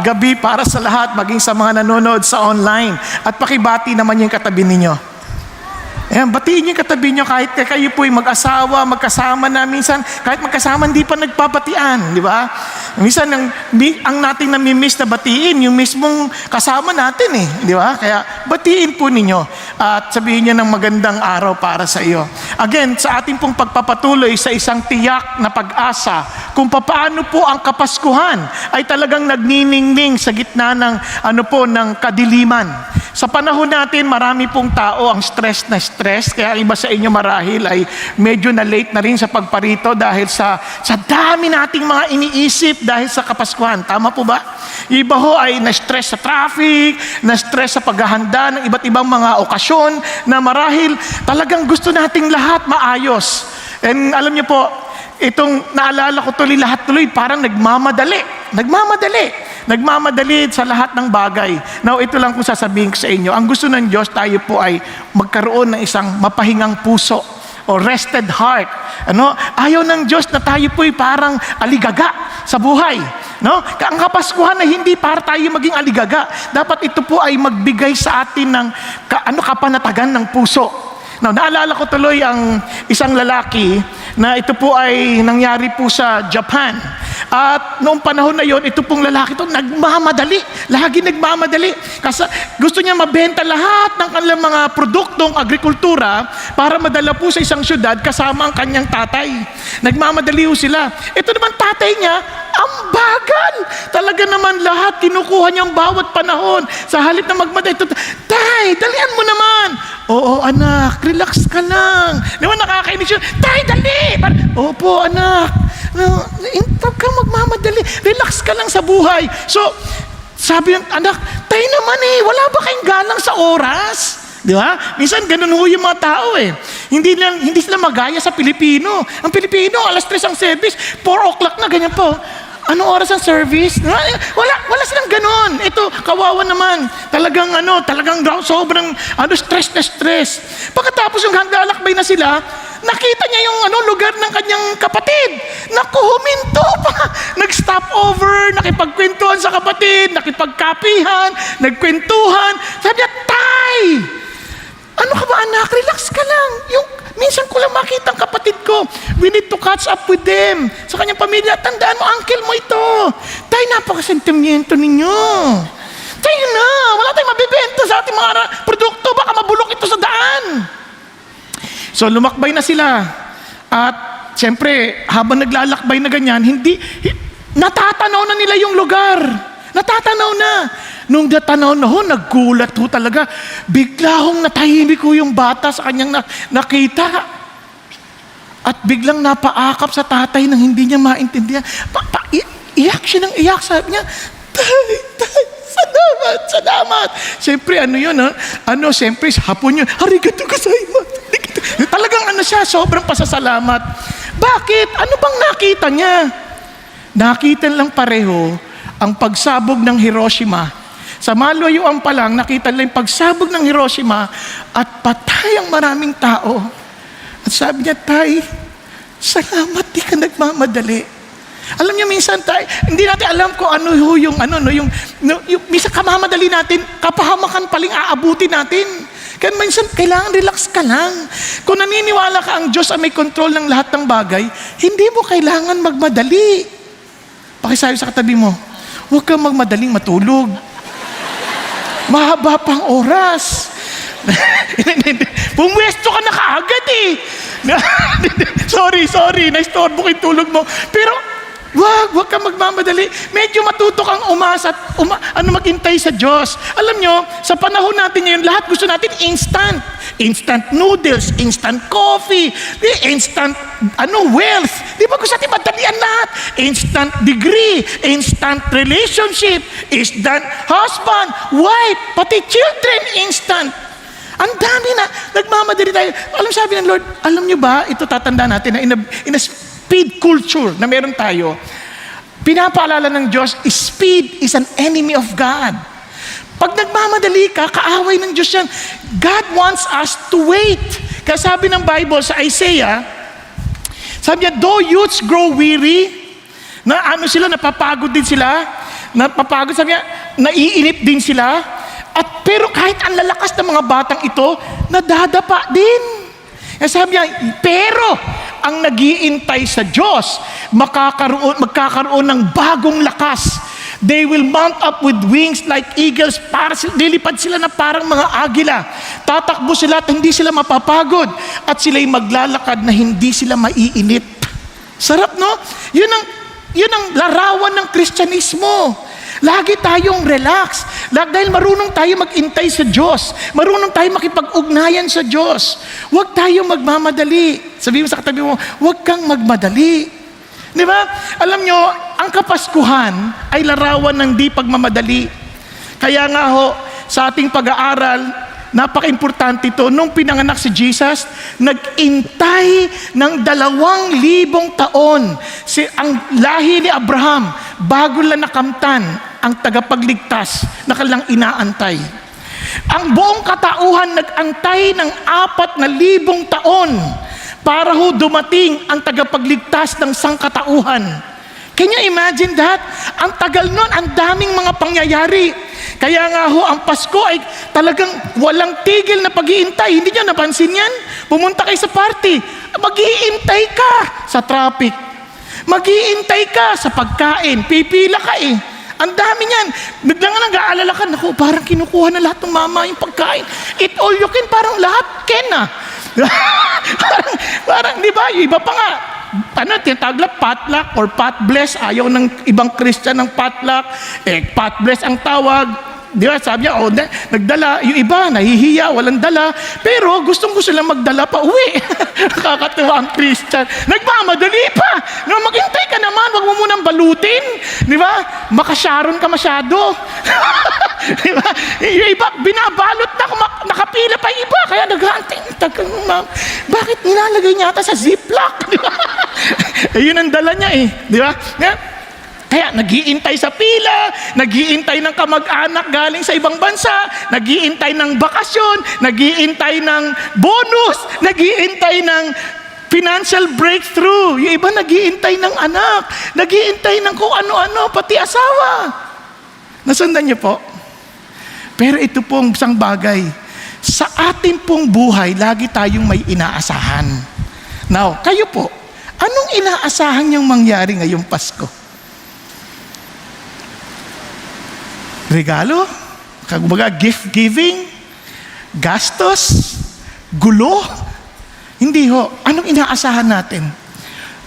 Gabi para sa lahat, maging sa mga nanonood sa online. At pakibati naman yung katabi ninyo. Ayan, batiin yung katabi nyo kahit kayo po'y mag-asawa, magkasama na. Minsan, kahit magkasama, hindi pa nagpapatian, di ba? Minsan, ang nating namimiss na batiin, yung mismong kasama natin di ba? Kaya, batiin po ninyo at sabihin nyo ng magandang araw para sa iyo. Again, sa ating pong pagpapatuloy sa isang tiyak na pag-asa, kung paano po ang Kapaskuhan ay talagang nagniningning sa gitna ng, ng kadiliman. Sa panahon natin, marami pong tao ang stress. Kaya ang iba sa inyo marahil ay medyo na late na rin sa pagparito dahil sa dami nating mga iniisip dahil sa Kapaskuhan. Tama po ba? Yung iba ho ay na-stress sa traffic, na-stress sa paghahanda ng iba't ibang mga okasyon na marahil talagang gusto nating lahat maayos. And alam niyo po, itong naalala ko lahat tuloy parang nagmamadali sa lahat ng bagay. Now, ito lang kung sasabihin ko sa inyo. Ang gusto ng Diyos, tayo po ay magkaroon ng isang mapahingang puso o rested heart. Ayaw ng Diyos na tayo po ay parang aligaga sa buhay. Ang Kapaskuhan na hindi para tayo maging aligaga. Dapat ito po ay magbigay sa atin ng kapanatagan ng puso. Now, naalala ko tuloy ang isang lalaki na ito po ay nangyari po sa Japan. At noong panahon na yon, ito pong lalaki ito nagmamadali. Lagi nagmamadali. Kasi gusto niya mabenta lahat ng kanilang mga produktong agrikultura para madala po sa isang syudad kasama ang kanyang tatay. Nagmamadali po sila. Ito naman tatay niya, ang bagal. Talaga naman lahat kinukuha niyang bawat panahon. Sa halip na magmadali, tay, dalian mo naman. Oo, anak, relax ka lang. Naman nakakainis yun. Tay, dali! Opo, anak. Huwag ka magmamadali. Relax ka lang sa buhay. So, sabi ng anak, tay naman wala ba kayong galang sa oras? Di ba? Minsan ganun ho yung mga tao Hindi sila magaya sa Pilipino. Ang Pilipino, 3:00 ang service, 4:00 na, ganyan po. Anong oras ang service? Wala silang ganon. Ito, kawawa naman. Talagang sobrang stress na stress. Pagkatapos yung haglalakbay na sila, nakita niya yung lugar ng kanyang kapatid. Naku, huminto pa. Nag-stop over, nakipagkwentuhan sa kapatid, nakipagkapihan, nagkwentuhan. Sabi niya, tay! Ano ka ba anak? Relax ka lang. Minsan ko lang makita ang kapatid ko. We need to catch up with them. Sa kanyang pamilya, tandaan mo, uncle mo ito. Tay, napaka-sentimiento ninyo. Tayo na, wala tayong mabibenta sa ating mga produkto. Baka mabulok ito sa daan. So, lumakbay na sila. At, siyempre, habang naglalakbay na ganyan, natatanaw na nila yung lugar. Natatanaw na. Nung natanaw na naggulat talaga. Bigla natahimik yung bata sa kanyang nakita. At biglang napaakap sa tatay nang hindi niya maintindihan. Iyak siya ng iyak. Sabi niya, tay, salamat. Siyempre, siyempre, hapon yun, arigato gozaimasu. Talagang siya, sobrang pasasalamat. Bakit? Ano bang nakita niya? Nakita lang pareho ang pagsabog ng Hiroshima. Sa malayuan pa lang, nakita nila yung pagsabog ng Hiroshima at patay ang maraming tao. At sabi niya, tay, salamat, di ka nagmamadali. Alam niyo, minsan tayo, hindi natin alam kung minsan kamamadali natin, kapahamakan paling aabutin natin. Kaya minsan, kailangan relax ka lang. Kung naniniwala ka ang Diyos ay may control ng lahat ng bagay, hindi mo kailangan magmadali. Pakisabi sa katabi mo, huwag kang magmadaling matulog. Mahaba pang oras. Pumwesto ka na kaagad Sorry, naistorbo ko yung tulog mo. Pero, wag kang magmamadali. Medyo matuto kang umasa at maghintay sa Diyos. Alam nyo, sa panahon natin ngayon, lahat gusto natin instant. Instant noodles, instant coffee, instant wealth. Di ba gusto natin madalian lahat? Instant degree, instant relationship, instant husband, wife, pati children, instant. Ang dami na, nagmamadali tayo. Sabi ng Lord, alam nyo ba, ito tatandaan natin na in a speed culture na meron tayo, pinapaalala ng Diyos, speed is an enemy of God. Pag nagmamadali ka, kaaway ng Diyos yan. God wants us to wait. Kaya sabi ng Bible sa Isaiah, sabi niya, though youths grow weary, napapagod din sila, napapagod, sabi niya, naiinip din sila. At pero kahit ang lalakas ng mga batang ito, nadadapa din. Sabi niya, pero ang nag-iintay sa Diyos, magkakaroon ng bagong lakas. They will mount up with wings like eagles. Lilipad sila na parang mga agila. Tatakbo sila at hindi sila mapapagod. At sila'y maglalakad na hindi sila maiinip. Sarap, no? Yun ang larawan ng Kristyanismo. Lagi tayong relax. Dahil marunong tayo mag-intay sa Diyos. Marunong tayo makipag-ugnayan sa Diyos. Huwag tayong magmamadali. Sabihin mo sa katabi mo, huwag kang magmadali. Di ba? Alam nyo, ang Kapaskuhan ay larawan ng di pagmamadali. Kaya nga ho, sa ating pag-aaral, napaka-importante ito. Nung pinanganak si Jesus, nag-intay ng 2,000 taon ang lahi ni Abraham bago lang nakamtan ang tagapagligtas na kanilang inaantay. Ang buong katauhan nag-antay ng 4,000 taon para ho dumating ang tagapagligtas ng sangkatauhan. Can you imagine that? Ang tagal nun, ang daming mga pangyayari. Kaya nga ho, ang Pasko ay talagang walang tigil na pag-iintay. Hindi nyo napansin yan? Pumunta kayo sa party, mag-iintay ka sa traffic. Mag-iintay ka sa pagkain. Pipila ka eh. Ang dami niyan. Biglang nga nag-aalala ka, naku, parang kinukuha na lahat ng mama yung pagkain. Eat all you can, parang lahat ken na. parang, di ba? Yung iba pa nga, tinatawag lang potluck or pot bless. Ayaw ng ibang Christian ng potluck. Pot bless ang tawag. Di ba? Sabi niya, nagdala. Yung iba, nahihiya, walang dala. Pero gustong-gusto lang magdala pa uwi. Nakakatuwa ang Christian. Nagmamadali pa. No, maghintay ka naman, wag mo munang balutin. Di ba? Makasharon ka masyado. Di ba? Yung iba, binabalot na, nakapila pa yung iba. Kaya naghantay. Bakit nilalagay niya ata sa ziplock? Di ba? Yun ang dala niya eh. Di ba? Kaya nag-iintay sa pila, nag-iintay ng kamag-anak galing sa ibang bansa, nag-iintay ng bakasyon, nag-iintay ng bonus, nag-iintay ng financial breakthrough. Yung iba nag-iintay ng anak, nag-iintay ng kung ano-ano, pati asawa. Nasundan niyo po? Pero ito pong isang bagay, sa ating pong buhay, lagi tayong may inaasahan. Now, kayo po, anong inaasahan niyong mangyari ngayong Pasko? Regalo? Kumbaga, gift giving? Gastos? Gulo? Hindi ho. Anong inaasahan natin?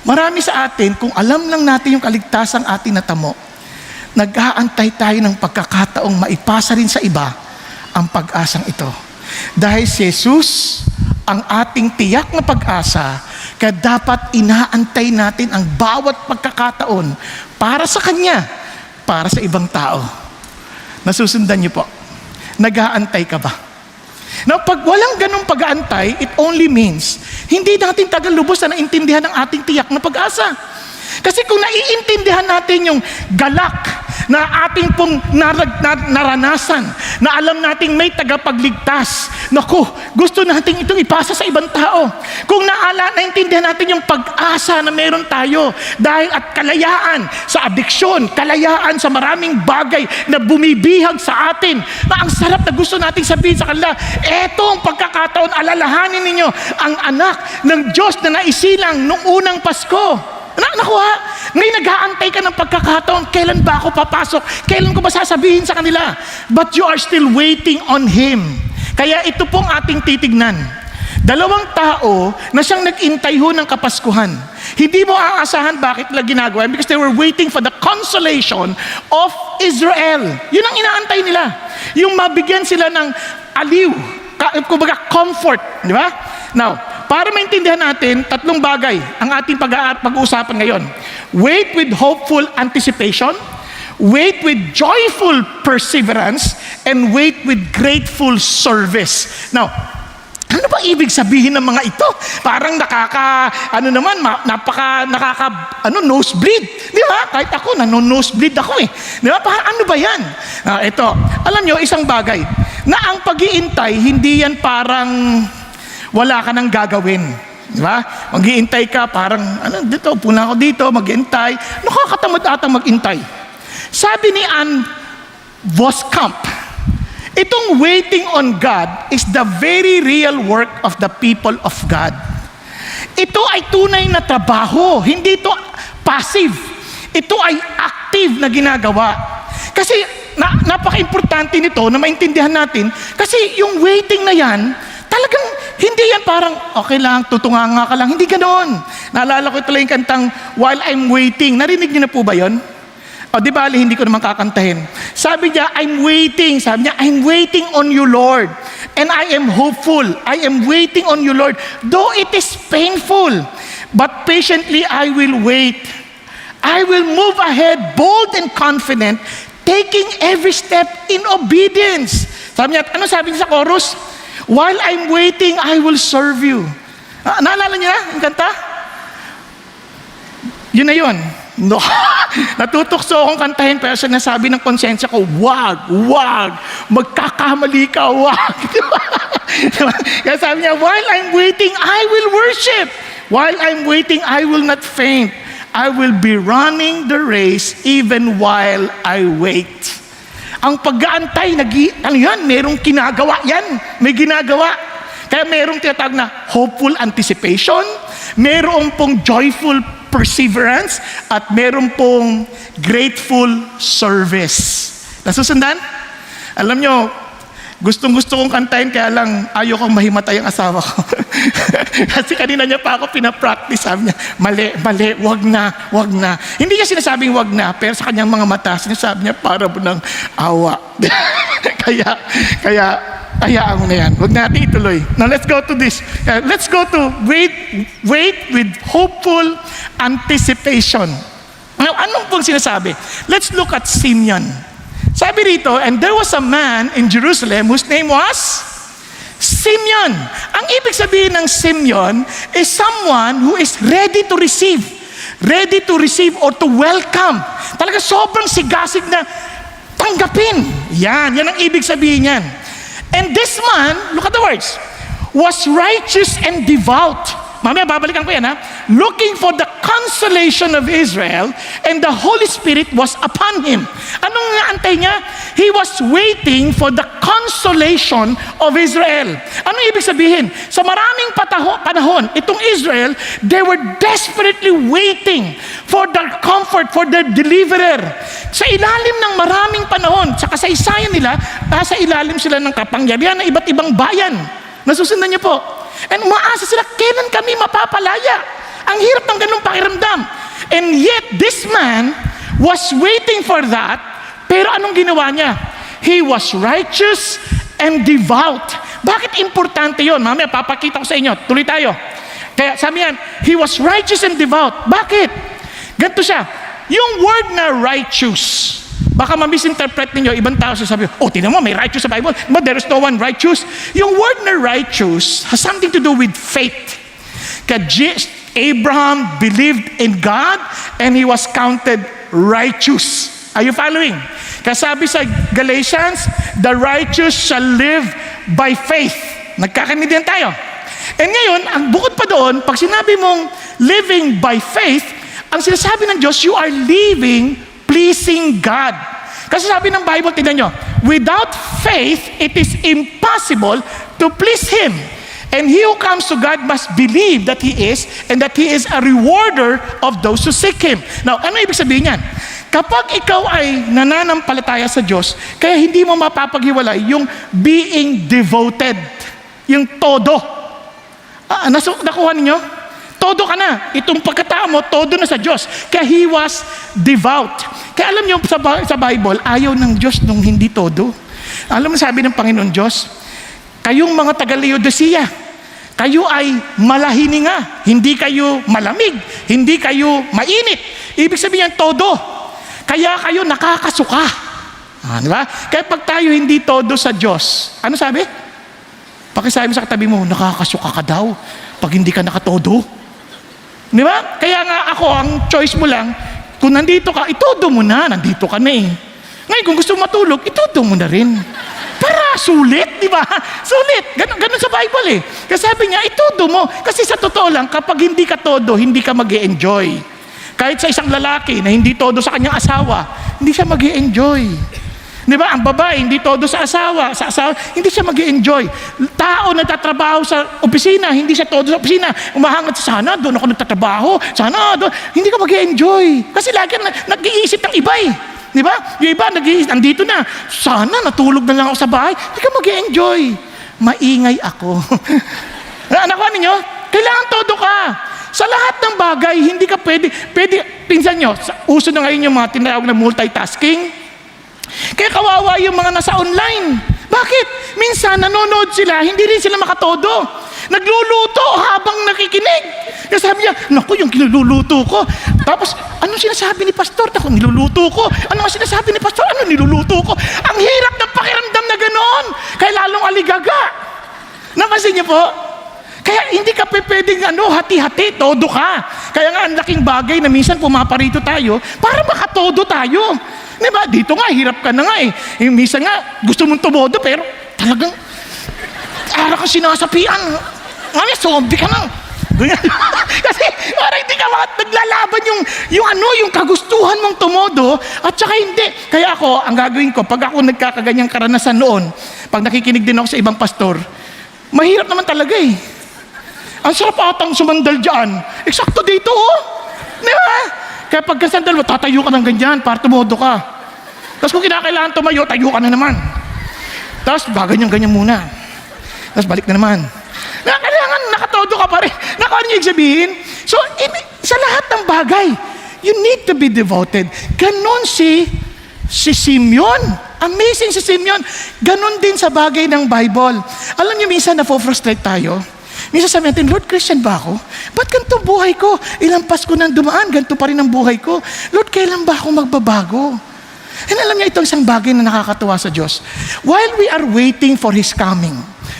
Marami sa atin, kung alam lang natin yung kaligtasang ating natamo, nag-aantay tayo ng pagkakataong maipasa rin sa iba ang pag-asang ito. Dahil si Jesus, ang ating tiyak na pag-asa, kaya dapat inaantay natin ang bawat pagkakataon para sa Kanya, para sa ibang tao. Nasusundan niyo po. Nag-aantay ka ba? Now, pag walang ganong pag-aantay, it only means, hindi natin tagalubos na naintindihan ang ating tiyak na pag-asa. Kasi kung naiintindihan natin yung galak na ating pong naranasan, na alam nating may tagapagligtas, naku, gusto natin itong ipasa sa ibang tao. Kung naintindihan natin yung pag-asa na meron tayo, dahil at kalayaan sa adiksyon, kalayaan sa maraming bagay na bumibihag sa atin, na ang sarap na gusto nating sabihin sa kanila, etong pagkakataon, alalahanin ninyo ang anak ng Diyos na naisilang nung unang Pasko. Nakuha, ngayon nag-aantay ka ng pagkakataon, kailan ba ako papasok? Kailan ko ba sasabihin sa kanila? But you are still waiting on Him. Kaya ito pong ating titignan. 2 tao na siyang nag-intay ho ng Kapaskuhan. Hindi mo aasahan bakit nila ginagawa, because they were waiting for the consolation of Israel. Yun ang inaantay nila. Yung mabigyan sila ng aliw, kumbaga comfort, di ba? Now, para maintindihan natin, 3 bagay ang ating pag-uusapan ngayon. Wait with hopeful anticipation, wait with joyful perseverance, and wait with grateful service. Now, ano ba ibig sabihin ng mga ito? Parang nosebleed. Di ba? Kahit ako, nosebleed ako eh. Di ba? Parang ano ba yan? Ito, alam nyo, isang bagay, na ang pag-iintay, hindi yan parang wala ka nang gagawin. Di ba? Mag-iintay ka, parang, dito, puna ako dito, mag-iintay. Nakakatamad atang mag-intay. Sabi ni Ann Voskamp, itong waiting on God is the very real work of the people of God. Ito ay tunay na trabaho, hindi ito passive. Ito ay active na ginagawa. Kasi napaka-importante nito na maintindihan natin, kasi yung waiting na yan, talagang hindi yan parang, okay lang, tutunganga ka lang. Hindi ganoon. Naalala ko ito lang yung kantang, While I'm Waiting. Narinig niyo na po ba yun? O di bali, hindi ko naman kakantahin. Sabi niya, I'm waiting. Sabi niya, I'm waiting on you, Lord. And I am hopeful. I am waiting on you, Lord. Though it is painful, but patiently I will wait. I will move ahead, bold and confident, taking every step in obedience. Sabi niya, ano sabi niya sa chorus? While I'm waiting, I will serve you. Naalala niya yung kanta? Yun na yun. No. Natutokso akong kantahin pero sinasabi ng konsensya ko, wag, magkakamali ka, wag. Diba? Kaya sabi niya, while I'm waiting, I will worship. While I'm waiting, I will not faint. I will be running the race even while I wait. Ang pag-aantay, ano yan, merong ginagawa yan. May ginagawa. Kaya merong tinatawag na hopeful anticipation, merong pong joyful perseverance, at meron pong grateful service. Nasusundan? Alam nyo, gustong-gusto kong kantahin, kaya lang ayaw kong mahimatay ang asawa ko. Kasi kanina niya pa ako pinapractice. Sabi niya, mali, wag na. Hindi niya sinasabing wag na, pero sa kanyang mga mata, sinasabi niya para mo ng awa. kaya mo na yan. Wag natin ituloy. Now let's go to this. Let's go to wait with hopeful anticipation. Now, anong pong sinasabi? Let's look at Simeon. Sabi rito, and there was a man in Jerusalem whose name was Simeon. Ang ibig sabihin ng Simeon is someone who is ready to receive or to welcome. Talaga sobrang sigasig na tanggapin. Yan ang ibig sabihin yan. And this man, look at the words, was righteous and devout. Mamaya babalikan ko yan ha. Looking for the consolation of Israel, and the Holy Spirit was upon him. Anong naantay niya? He was waiting for the consolation of Israel. Anong ibig sabihin? Sa maraming panahon, itong Israel, they were desperately waiting for their comfort, for their deliverer. Sa ilalim ng maraming panahon, sa kasaysayan nila, nasa ilalim sila ng kapangyarihan ng iba't ibang bayan. Nasusundan niyo po. And umaasa sila, kailan kami mapapalaya? Ang hirap ng ganung pakiramdam. And yet, this man was waiting for that, pero anong ginawa niya? He was righteous and devout. Bakit importante yon? Mamaya, papakita ko sa inyo. Tuloy tayo. Kaya sabi yan, he was righteous and devout. Bakit? Ganito siya. Yung word na righteous, baka ma-misinterpret ninyo, ibang tao sasabi, oh, tingnan mo, may righteous sa Bible. But there is no one righteous. Yung word na righteous has something to do with faith. Kaya Abraham believed in God and he was counted righteous. Are you following? Kaya sabi sa Galatians, the righteous shall live by faith. Nagkakaintindihan tayo. And ngayon, ang bukod pa doon, pag sinabi mong living by faith, ang sinasabi ng Diyos, you are living pleasing God. Kasi sabi ng Bible, tignan nyo, without faith, it is impossible to please Him. And he who comes to God must believe that He is, and that He is a rewarder of those who seek Him. Now, ano ibig sabihin yan? Kapag ikaw ay nananampalataya sa Diyos, kaya hindi mo mapapaghiwalay yung being devoted, yung todo. Nakuha ninyo? Todo ka na. Itong pagkatao mo, todo na sa Diyos. Kaya he was devout. Kaya alam niyo, sa Bible, ayaw ng Diyos nung hindi todo. Alam mo sabi ng Panginoon Diyos, kayong mga taga-Laodicea, kayo ay malahininga, hindi kayo malamig, hindi kayo mainit. Ibig sabihin yan, todo. Kaya kayo nakakasuka. Di ba? Kaya pag tayo hindi todo sa Diyos, ano sabi? Pakisabi mo sa katabi mo, nakakasuka ka daw pag hindi ka nakatodo. Di ba? Kaya nga ako, ang choice mo lang, kung nandito ka, itodo mo na, nandito ka na eh. Ngayon, kung gusto mo matulog, itodo mo na rin. Para sulit, di ba? Sulit. Ganun sa Bible eh. Kasi sabi niya, itodo mo. Kasi sa totoo lang, kapag hindi ka todo, hindi ka mag-e-enjoy. Kahit sa isang lalaki na hindi todo sa kanyang asawa, hindi siya mag-i-enjoy. Di ba? Ang babae, hindi todo sa asawa. Sa asawa, hindi siya mag-i-enjoy. Tao nagtatrabaho sa opisina, hindi siya todo sa opisina. Umahangat siya, sana doon ako nagtatrabaho. Sana doon. Hindi ka mag-i-enjoy. Kasi lagi nag-iisip ng iba eh. Di ba? Yung iba, nag-iisip, andito na. Sana natulog na lang ako sa bahay. Hindi ka mag-i-enjoy. Maingay ako. Nakuha ninyo? Kailangan todo ka. Sa lahat ng bagay, hindi ka pwede, pinsan nyo, uso na ngayon yung mga tinatawag na multitasking. Kaya kawawa yung mga nasa online. Bakit? Minsan nanonood sila, hindi rin sila makatodo. Nagluluto habang nakikinig. Kasi sabi niya, naku, yung kinululuto ko. Tapos, anong sinasabi ni pastor? Naku, niluluto ko. Ano ang sinasabi ni pastor? Ano niluluto ko? Ang hirap ng pakiramdam na ganoon. Kaya lalong aligaga. Napansin niyo po? Kaya hindi ka pwedeng hati-hati, todo ka. Kaya nga ang laking bagay na minsan pumaparito tayo para makatodo tayo. Diba? Dito nga, hirap ka na nga eh. Minsan nga, gusto mong tumodo pero talagang ara ka sinasapian. Zombie ka na. Kasi parang hindi ka naglalaban yung kagustuhan mong tumodo at saka hindi. Kaya ako, ang gagawin ko, pag ako nagkakaganyang karanasan noon, pag nakikinig din ako sa ibang pastor, mahirap naman talaga eh. Ang sarap atang sumandal dyan. Eksakto dito oh. Di ba? Kaya pagka sandal mo, tatayo ka ng ganyan para tumodo ka. Tapos kung kinakailangan tumayo, tayo ka na naman. Tapos ganyan muna. Tapos balik na naman. Kailangan nakatodo ka pa rin. Ano yung sabihin? So, sa lahat ng bagay, you need to be devoted. Ganon si Simeon. Amazing si Simeon. Ganon din sa bagay ng Bible. Alam niyo, minsan na-frustrate tayo. Minsan sabi natin, Lord, Christian ba ako? Ba't ganito buhay ko? Ilang Pasko nang dumaan, ganito pa rin ang buhay ko. Lord, kailan ba ako magbabago? And alam niyo, ito isang bagay na nakakatuwa sa Diyos. While we are waiting for His coming,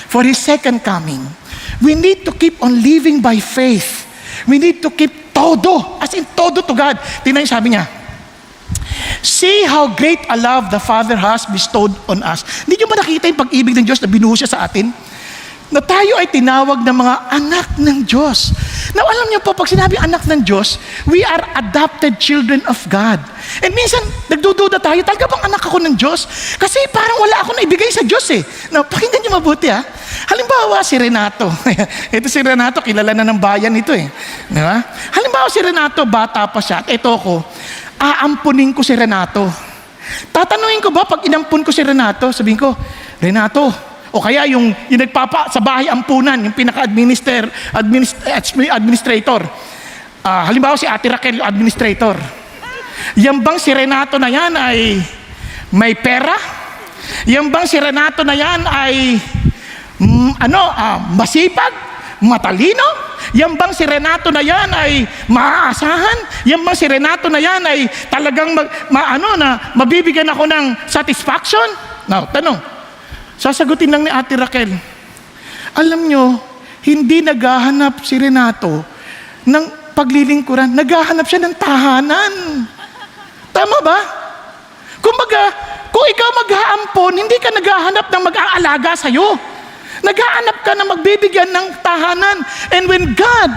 for His second coming, we need to keep on living by faith. We need to keep todo, as in todo to God. Tingnan niyo, sabi niya, see how great a love the Father has bestowed on us. Hindi niyo ba nakita yung pag-ibig ng Diyos na binuhos siya sa atin? Na tayo ay tinawag ng mga anak ng Diyos. Now, alam niyo po, pag sinabi anak ng Diyos, we are adopted children of God. And minsan, nagdududa tayo, talaga bang anak ako ng Diyos? Kasi parang wala ako na ibigay sa Diyos eh. Now, pakinggan niyo mabuti ha. Halimbawa, si Renato. Ito si Renato, kilala na ng bayan ito eh. Diba? Halimbawa, si Renato, bata pa siya. At ito ko, aampunin ko si Renato. Tatanungin ko ba, pag inampun ko si Renato, sabihin ko, Renato, o kaya yung nagpapa sa bahay ampunan, yung pinaka-administrator. Halimbawa si Ate Raquel, yung administrator. Yan bang si Renato na yan ay may pera? Yan bang si Renato na yan ay masipag? Matalino? Yan bang si Renato na yan ay maaasahan? Yan bang si Renato na yan ay talagang mabibigyan ako ng satisfaction? Now, tanong. Sasagutin lang ni Ate Raquel, alam nyo, hindi naghahanap si Renato ng paglilingkuran, naghahanap siya ng tahanan. Tama ba? Kumbaga, kung ikaw maghaampon, hindi ka naghahanap ng mag-aalaga sa'yo. Naghahanap ka na magbibigyan ng tahanan. And when God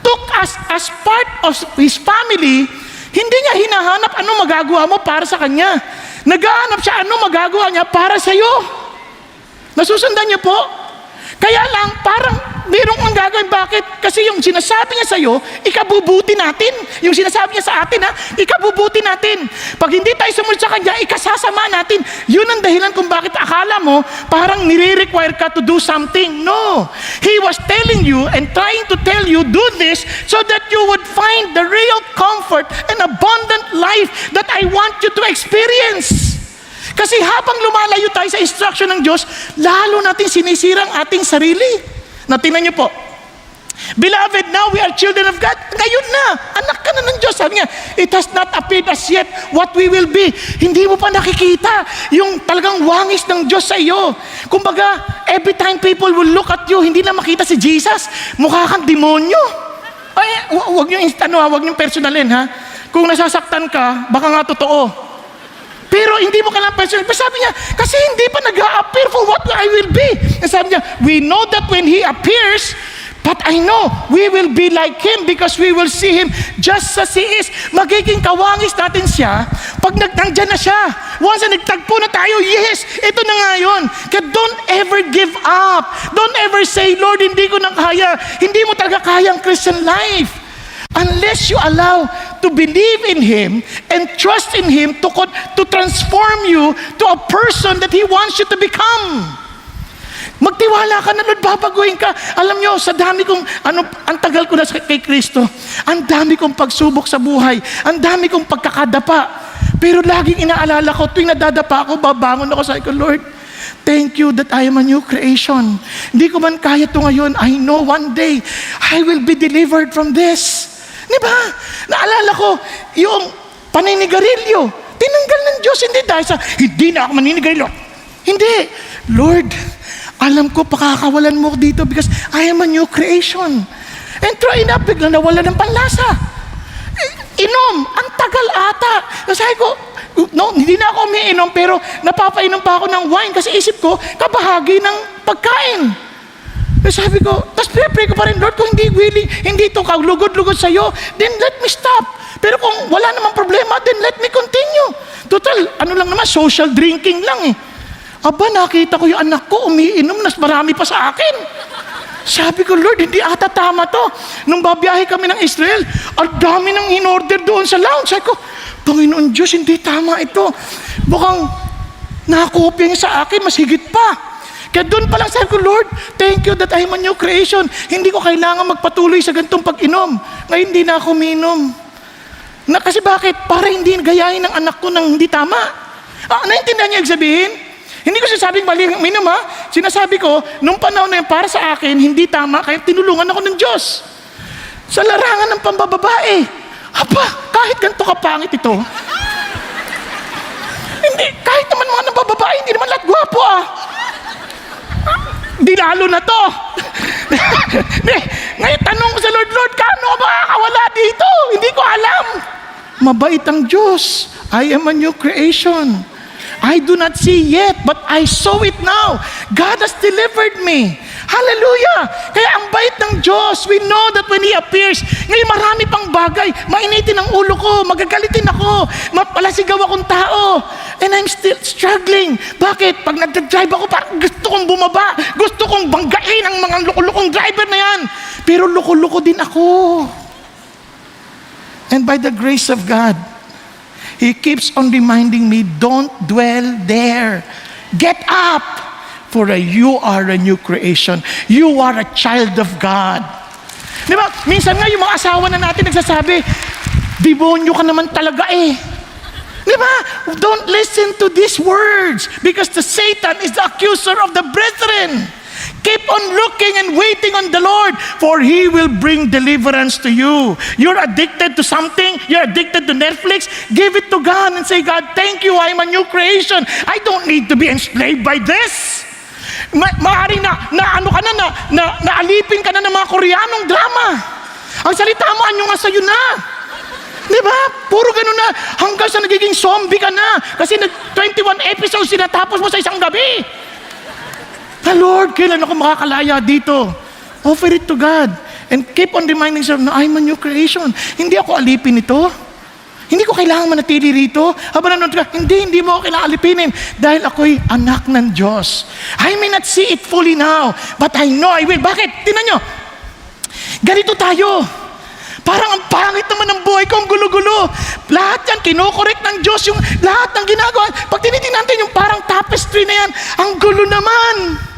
took us as part of His family, hindi niya hinahanap ano magagawa mo para sa Kanya. Naghahanap siya ano magagawa niya para sa'yo. Nasusundan niyo po? Kaya lang, parang mayroong ang gagawin. Bakit? Kasi yung sinasabi niya sa'yo, ikabubuti natin. Yung sinasabi niya sa atin, ikabubuti natin. Pag hindi tayo sumunod sa Kanya, ikasasama natin. Yun ang dahilan kung bakit akala mo, parang nire-require ka to do something. No. He was telling you and trying to tell you, do this so that you would find the real comfort and abundant life that I want you to experience. Kasi habang lumalayo tayo sa instruction ng Diyos, lalo natin sinisira ang ating sarili. Natingnan niyo po. Beloved, now we are children of God. Ngayon na, anak ka na ng Diyos. Sabi niya, it has not appeared as yet what we will be. Hindi mo pa nakikita yung talagang wangis ng Diyos sa iyo. Kumbaga, every time people will look at you, hindi na makita si Jesus. Mukha kang demonyo. Ay, huwag niyong personalin ha. Kung nasasaktan ka, baka nga totoo. Pero hindi mo kailangan personal. Pero sabi niya, kasi hindi pa nag-a-appear for what I will be. And sabi niya, we know that when He appears, but I know we will be like Him because we will see Him just as He is. Magiging kawangis natin siya Pag nandyan na siya, once na nagtagpo na tayo, yes, ito na nga yun. Kaya don't ever give up. Don't ever say, Lord, hindi ko na kaya. Hindi mo talaga kaya ang Christian life. Unless you allow to believe in Him and trust in Him to transform you to a person that He wants you to become. Magtiwala ka na, Lord, babaguhin ka. Alam nyo, sa dami kong, ang tagal ko na kay Kristo, ang dami kong pagsubok sa buhay, ang dami kong pagkakadapa. Pero laging inaalala ko, tuwing nadadapa ako, babangon ako, sabi ko, Lord, thank you that I am a new creation. Hindi ko man kaya ito ngayon. I know one day, I will be delivered from this. Di ba? Naalala ko, yung paninigarilyo, tinanggal ng Diyos, hindi dahil sa, hindi na ako maninigarilyo. Hindi. Lord, alam ko, pakakawalan mo dito because I am a new creation. And try enough, bigla nawala ng panlasa. Inom, ang tagal ata. Sabi ko, no, hindi na ako umiinom, pero napapainom pa ako ng wine kasi isip ko, kabahagi ng pagkain. Sabi ko, tapos pray ko pa rin, Lord, kung hindi willing, hindi ito kalugod-lugod sa'yo, then let me stop. Pero kung wala namang problema, then let me continue. Total, ano lang naman, social drinking lang eh. Aba, nakita ko yung anak ko, umiinom, nas marami pa sa akin. Sabi ko, Lord, hindi ata tama to. Nung babiyahe kami ng Israel, ang dami nang in-order doon sa lounge. Sabi ko, Panginoon Diyos, hindi tama ito. Bukang nakakopya niya sa akin, mas higit pa. Kaya doon pa lang sabi ko, Lord, thank you that I am a new creation. Hindi ko kailangan magpatuloy sa ganitong pag-inom. Ngayon hindi na ako umiinom. Kasi bakit? Para hindi gayahin ng anak ko ng hindi tama. Naintindihan niya yung sabihin? Hindi ko sinasabing mali ang uminom, ha? Sinasabi ko, nung panahon na yun, para sa akin, hindi tama, kaya tinulungan ako ng Diyos. Sa larangan ng pambababae. Aba, kahit ganito kapangit ito. Hindi, kahit naman mga nambababae, hindi naman lahat gwapo, Di lalo na to. Ngayon, tanong ko sa Lord, Lord, kano ka makakawala dito? Hindi ko alam. Mabait ang Diyos. I am a new creation. I do not see yet, but I saw it now. God has delivered me. Hallelujah! Kaya ang bait ng Diyos, we know that when He appears, ngayon marami pang bagay, mainitin ang ulo ko, magagalitin ako, mapalasigaw akong tao, and I'm still struggling. Bakit? Pag nag-drive ako, parang gusto kong bumaba, gusto kong banggain ang mga loko-lokong driver na yan. Pero loko-loko din ako. And by the grace of God, He keeps on reminding me, don't dwell there. Get up, for you are a new creation. You are a child of God. Di ba? Minsan nga yung mga asawa na natin nagsasabi, demonyo ka naman talaga eh. Di ba? Don't listen to these words because the Satan is the accuser of the brethren. Keep on looking and waiting on the Lord, for He will bring deliverance to you. You're addicted to something, you're addicted to Netflix, give it to God and say, God, thank you, I'm a new creation. I don't need to be enslaved by this. Maaaring naalipin ka na ng mga Koreanong drama. Ang salita mo, anyo nga sa'yo na. Di ba? Puro ganun na, hanggang sa nagiging zombie ka na. Kasi 21 episodes sinatapos mo sa isang gabi. Lord, kailan ako makakalaya dito? Offer it to God. And keep on reminding yourself na I'm a new creation. Hindi ako alipin ito. Hindi ko kailangan manatili rito. Habang nanonood ka, hindi mo ako kailangan alipinin. Dahil ako'y anak ng Diyos. I may not see it fully now, but I know I will. Bakit? Tingnan nyo. Ganito tayo. Parang ang pangit naman ng buhay ko, ang gulo-gulo. Lahat yan, kinokorek ng Diyos yung lahat ng ginagawa. Pag tinitingnan natin yung parang tapestry na yan, ang gulo naman.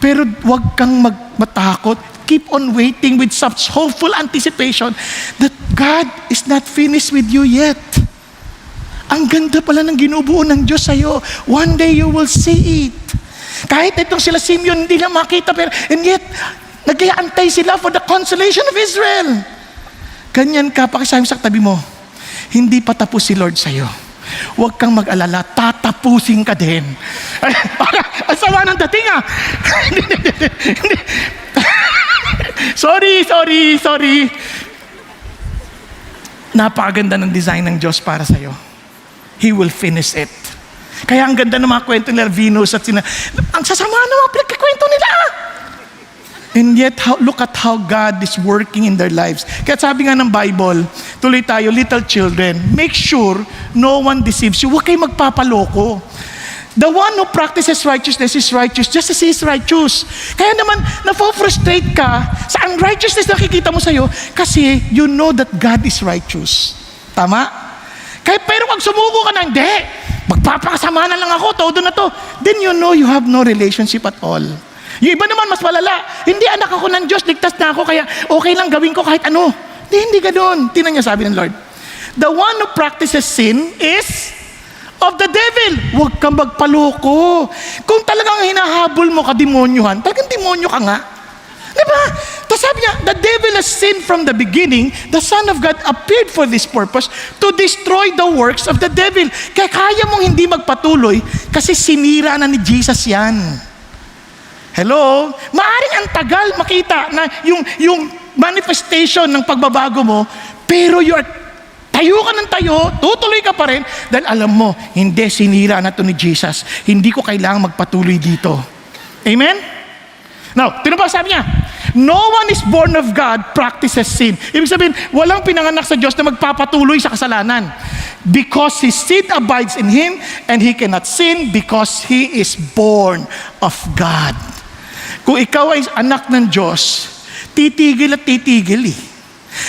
Pero huwag kang matakot. Keep on waiting with such hopeful anticipation that God is not finished with you yet. Ang ganda pala ng ginubuo ng Diyos sa'yo. One day you will see it. Kahit itong sila Simeon, hindi na makita, pero, and yet, nag-iantay sila for the consolation of Israel. Ganyan ka, pakisabi sa tabi mo, hindi pa tapos si Lord sa'yo. Huwag kang mag-alala, tatapusin ka din. Ang sama ng dating Sorry. Napakaganda ng design ng Diyos para sa'yo. He will finish it. Kaya ang ganda ng mga kwento nila, Venus at ang sasama ng mga pinagkikwento nila. And yet, look at how God is working in their lives. Kaya sabi nga ng Bible, tuloy tayo, little children, make sure no one deceives you. Huwag kayo magpapaloko. The one who practices righteousness is righteous just as he is righteous. Kaya naman, nafo-frustrate ka sa unrighteousness na nakikita mo sa'yo kasi you know that God is righteous. Tama? Kaya pero pag sumuko ka na, hindi, magpapakasama na lang ako, todo na to, then you know you have no relationship at all. Yung iba naman mas malala, hindi anak ako ng Diyos, ligtas na ako, kaya okay lang gawin ko kahit ano. Hindi ganoon. Tingnan niya, sabi ng Lord, the one who practices sin is of the devil. Huwag kang magpaloko. Kung talagang hinahabol mo kademonyuhan, talagang demonyo ka nga. Diba? Tapos sabi niya, the devil has sinned from the beginning. The Son of God appeared for this purpose, to destroy the works of the devil. Kaya kaya mong hindi magpatuloy kasi sinira na ni Jesus yan. Hello? Maaring ang tagal makita na yung manifestation ng pagbabago mo, pero tayo ka ng tayo, tutuloy ka pa rin, dahil alam mo, hindi, sinira na to ni Jesus. Hindi ko kailangang magpatuloy dito. Amen? Now, tinubas sabi niya, no one is born of God practices sin. Ibig sabihin, walang pinanganak sa Diyos na magpapatuloy sa kasalanan. Because his seed abides in him, and he cannot sin because he is born of God. Kung ikaw ay anak ng Diyos, titigil at titigil eh.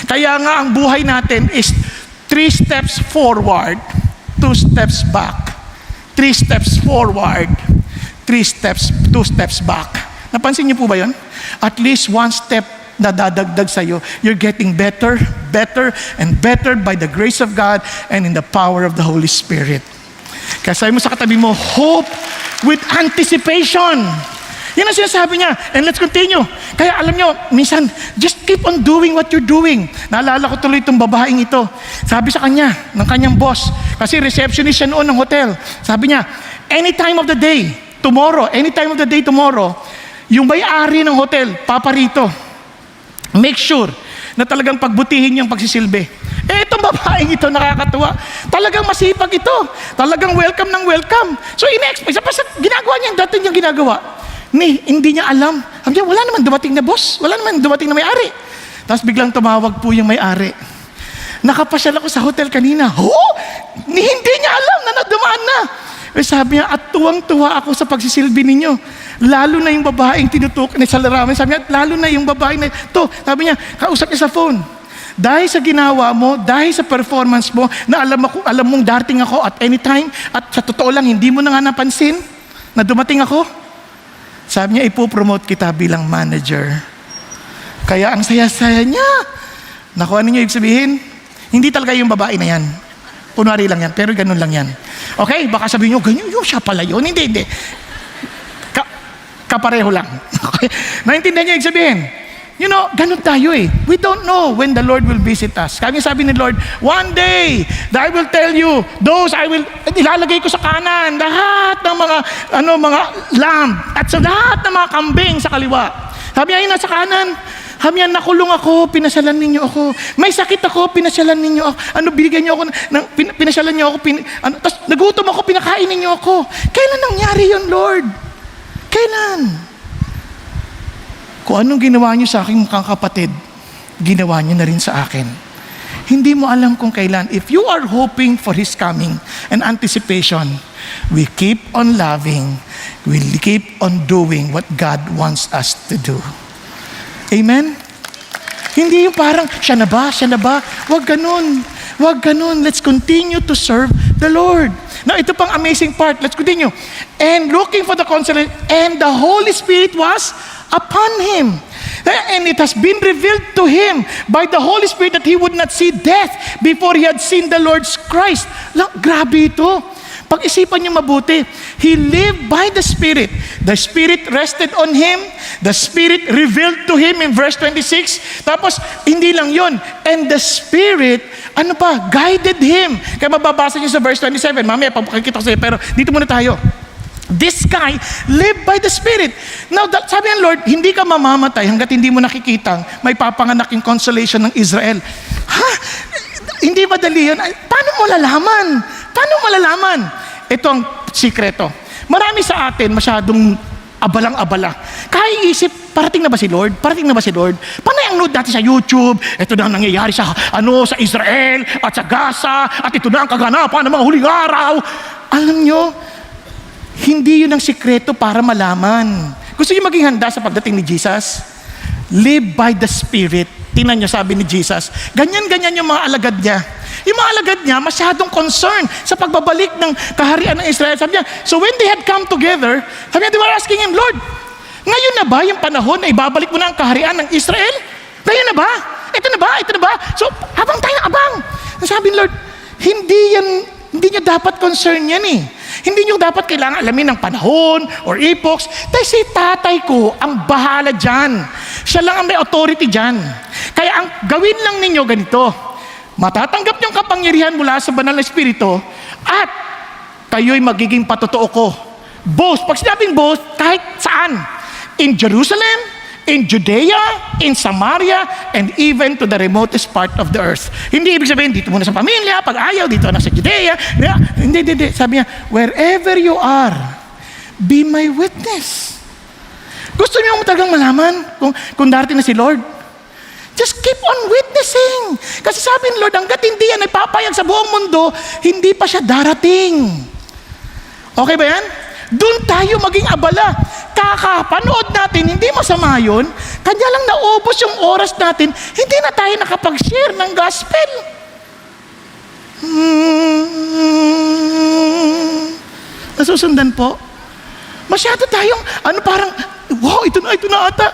Kaya nga ang buhay natin is 3 steps forward, 2 steps back. 3 steps forward, 2 steps back. Napansin niyo po ba yun? At least 1 step na dadagdag sa'yo. You're getting better, better, and better by the grace of God and in the power of the Holy Spirit. Kaya sabi mo sa katabi mo, hope with anticipation. Yan ang sinasabi niya. And let's continue. Kaya alam niyo, minsan, just keep on doing what you're doing. Naalala ko tuloy itong babaeng ito. Sabi sa kanya, ng kanyang boss, kasi receptionist siya noon ng hotel. Sabi niya, any time of the day, tomorrow, yung may-ari ng hotel, paparito. Make sure na talagang pagbutihin niyang pagsisilbi. Itong babaeng ito, nakakatuwa. Talagang masipag ito. Talagang welcome ng welcome. So, in-expect. Ginagawa niya, dati niyang ginagawa. Hindi niya alam. Sabi niya, wala naman dumating na boss. Wala naman dumating na may-ari. Tapos biglang tumawag po yung may-ari. Nakapasyal ako sa hotel kanina. Hindi niya alam na nadumaan na. Sabi niya, at tuwang-tuwa ako sa pagsisilbi ninyo. Lalo na yung babaeng tinutok sa larawan. Sabi niya, lalo na yung babaeng na ito. Sabi niya, kausap niya sa phone. Dahil sa ginawa mo, dahil sa performance mo, na alam mong darating ako at anytime, at sa totoo lang, hindi mo na nga napansin na dumating ako. Sabi niya, ipopromote kita bilang manager. Kaya ang saya-saya niya. Naku, ano niyo ibig sabihin? Hindi talaga yung babae na yan. Kunwari lang yan, pero ganun lang yan. Okay, baka sabihin niyo, ganyan yung siya pala yun. Hindi. Kapareho lang. Okay? Naintindihan niyo ibig sabihin? You know, ganun tayo eh. We don't know when the Lord will visit us. Kaya sabi ni Lord, one day, I will tell you, ilalagay ko sa kanan, lahat ng mga lamb, at sa lahat ng mga kambing sa kaliwa. Sabi niya, nasa kanan, sabi niya, nakulong ako, pinasyalan ninyo ako. May sakit ako, pinasyalan ninyo ako. Binigyan niyo ako, pinasyalan niyo ako, tapos nagutom ako, pinakain ninyo ako. Kailan nangyari yun, Lord? Kailan? Kung anong ginawa niyo sa aking mga kapatid, ginawa niyo na rin sa akin. Hindi mo alam kung kailan. If you are hoping for His coming and anticipation, we keep on loving, we keep on doing what God wants us to do. Amen? Hindi yung parang, siya na ba? Huwag ganun. Let's continue to serve the Lord. Now, ito pang amazing part. Let's continue. And looking for the consolation, and the Holy Spirit was upon him. And it has been revealed to him by the Holy Spirit that he would not see death before he had seen the Lord's Christ. Grabe ito. Pag-isipan niyo mabuti. He lived by the Spirit. The Spirit rested on him. The Spirit revealed to him in verse 26. Tapos, hindi lang yon. And the Spirit, guided him. Kaya mababasa niyo sa verse 27. Mamaya, pagkakita ko sa iyo. Pero dito muna tayo. This guy lived by the Spirit. Now, sabi ng Lord, hindi ka mamamatay hanggat hindi mo nakikitang may papanganak yung consolation ng Israel. Hindi madali yun. Paano mo malalaman? Ito ang sikreto. Marami sa atin masyadong abalang-abala. Kaya isip, parating na ba si Lord? Parating na ba si Lord? Panay ang nood natin sa YouTube, ito na ang nangyayari sa Israel at sa Gaza, at ito na ang kaganapan ng mga huling araw. Alam nyo, hindi yun ang sikreto para malaman. Gusto niyo maging handa sa pagdating ni Jesus? Live by the Spirit. Tingnan niyo, sabi ni Jesus, ganyan-ganyan yung mga alagad niya. Yung mga alagad niya, masyadong concerned sa pagbabalik ng kaharian ng Israel. Sabi niya, so when they had come together, sabi niya, they were asking him, Lord, ngayon na ba yung panahon na ibabalik mo na ang kaharian ng Israel? Ngayon na ba? Ito na ba? Ito na ba? So, habang tayo na abang. Sabi ni Lord, hindi niyo dapat concern yan eh. Hindi niyo dapat kailangan alamin ng panahon or epochs. Dahil si tatay ko ang bahala dyan. Siya lang ang may authority dyan. Kaya ang gawin lang ninyo ganito, matatanggap niyong kapangyarihan mula sa banal na Espiritu at kayo'y magiging patotoo ko. Both, pag sinabing both, kahit saan. In Jerusalem, in Judea, in Samaria, and even to the remotest part of the earth. Hindi ibig sabihin, dito muna sa pamilya, pag ayaw, dito na sa Judea. Hindi. Sabi niya, wherever you are, be my witness. Gusto niyo mo talagang malaman kung darating na si Lord? Just keep on witnessing. Kasi sabi ni Lord, hanggat hindi yan nagpapayag sa buong mundo, hindi pa siya darating. Okay ba yan? Doon tayo maging abala. Kakapanood natin, hindi masama yun. Kanya lang naubos yung oras natin, hindi na tayo nakapag-share ng gospel. Nasusundan po? Masyado tayong, parang, wow, ito na ata.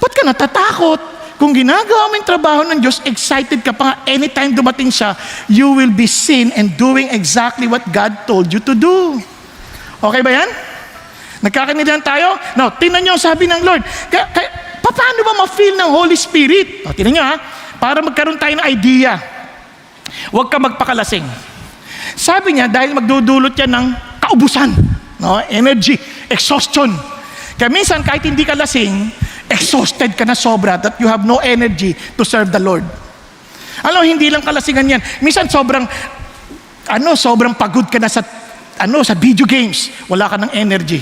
Ba't ka natatakot? Kung ginagawa mo yung trabaho ng Diyos, excited ka pa nga, anytime dumating siya, you will be seen and doing exactly what God told you to do. Okay ba yan? Nagkakaintindihan tayo? Now, tingnan nyo ang sabi ng Lord. Paano ba ma-feel ng Holy Spirit? Tingnan nyo para magkaroon tayo ng idea. Huwag ka magpakalasing. Sabi niya, dahil magdudulot yan ng kaubusan, energy, exhaustion. Kaya minsan, kahit hindi ka lasing, exhausted ka na sobra that you have no energy to serve the Lord. Alam, hindi lang kalasingan yan. Minsan sobrang pagod ka na sa video games, wala ka ng energy.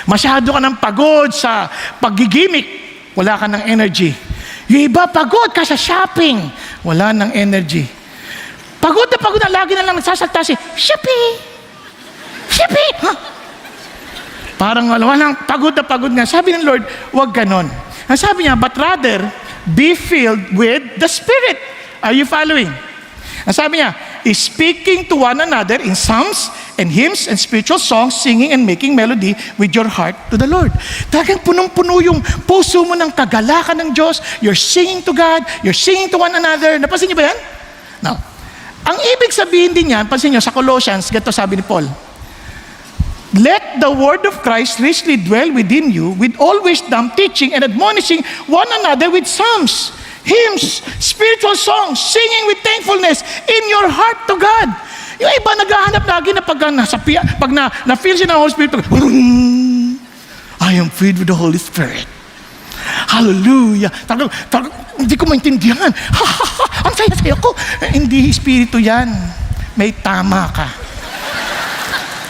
Masyado ka ng pagod sa paggigimik, wala ka ng energy. Yung iba pagod ka sa shopping, wala ng energy. Pagod na lagi na lang nagsasalta si Shopee. Huh? Parang walang pagod na. Sabi ng Lord, wag ganon. Ang sabi niya, but rather, be filled with the Spirit. Are you following? Ang sabi niya, is speaking to one another in psalms and hymns and spiritual songs, singing and making melody with your heart to the Lord. Talagang punong-puno yung puso mo ng kagalakan ng Diyos. You're singing to God. You're singing to one another. Napansin niyo ba yan? Now, ang ibig sabihin din yan, pansin niyo, sa Colossians, ganito sabi ni Paul, let the word of Christ richly dwell within you with all wisdom, teaching and admonishing one another with psalms, hymns, spiritual songs, singing with thankfulness in your heart to God. Yung iba naghahanap lagi na pag na-feel siya ng Holy Spirit, I am filled with the Holy Spirit. Hallelujah. Hindi ko maintindihan. Ang saya-saya ko. Hindi Espiritu yan. May tama ka.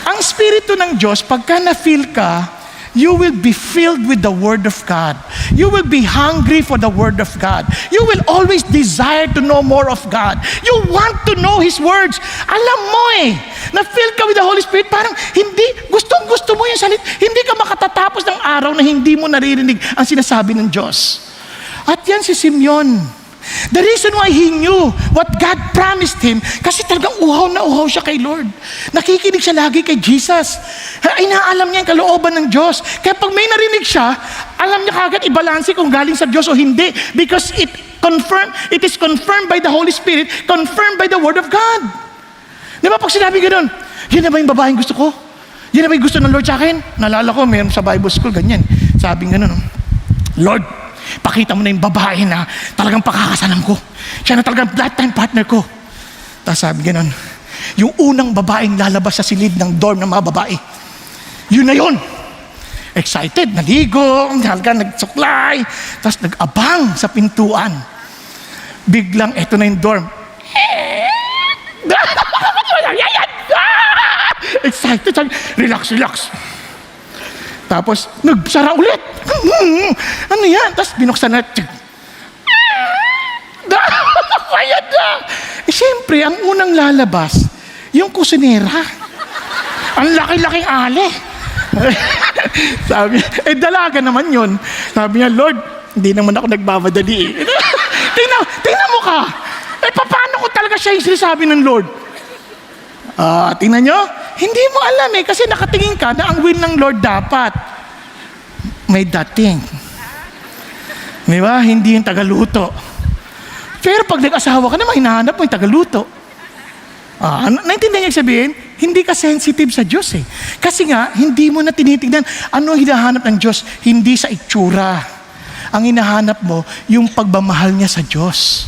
Ang Espiritu ng Diyos, pagka na-feel ka, you will be filled with the Word of God. You will be hungry for the Word of God. You will always desire to know more of God. You want to know His words. Alam mo na-feel ka with the Holy Spirit, parang gustong-gusto mo yung salit. Hindi ka makatatapos ng araw na hindi mo naririnig ang sinasabi ng Diyos. At yan si Simeon. The reason why he knew what God promised him, kasi talagang uhaw na uhaw siya kay Lord. Nakikinig siya lagi kay Jesus. Inaalam niya ang kalooban ng Diyos. Kaya pag may narinig siya, alam niya kagad ibalanse kung galing sa Diyos o hindi. Because it is confirmed by the Holy Spirit, confirmed by the Word of God. Di ba pag sinabi gano'n, yan na ba yung babaeng gusto ko? Yan na ba yung gusto ng Lord sa akin? Naalala ko, mayroon sa Bible school, ganyan. Sabi gano'n, Lord, pakita mo na yung babae na talagang pakakasalan ko. Siya na talagang lifetime partner ko. Tapos sabi gano'n, yung unang babaeng lalabas sa silid ng dorm ng mga babae, yun na yun. Excited, naligo, talagang nagsuklay, tapos nag-abang sa pintuan. Biglang, eto na yung dorm. Excited, sabi, relax. Tapos, nagsara ulit. Ano yan? Tapos binuksan na. Ayan na. Siyempre, ang unang lalabas, yung kusinera. Ang laki-laking ale. Sabi, dalaga naman yun. Sabi niya, Lord, hindi naman ako nagbamadali. tingnan mo ka. Paano ko talaga siya yung sinasabi ng Lord? Tingnan nyo, hindi mo alam kasi nakatingin ka na ang will ng Lord dapat may dating. Di ba? Hindi yung tagaluto. Pero pag nag-asawa ka naman, hinahanap mo yung tagaluto. Naintindihan niya sabihin, hindi ka sensitive sa Diyos Kasi nga, hindi mo na tinitignan ano hinahanap ng Diyos, hindi sa itsura. Ang hinahanap mo, yung pagmamahal niya sa Diyos.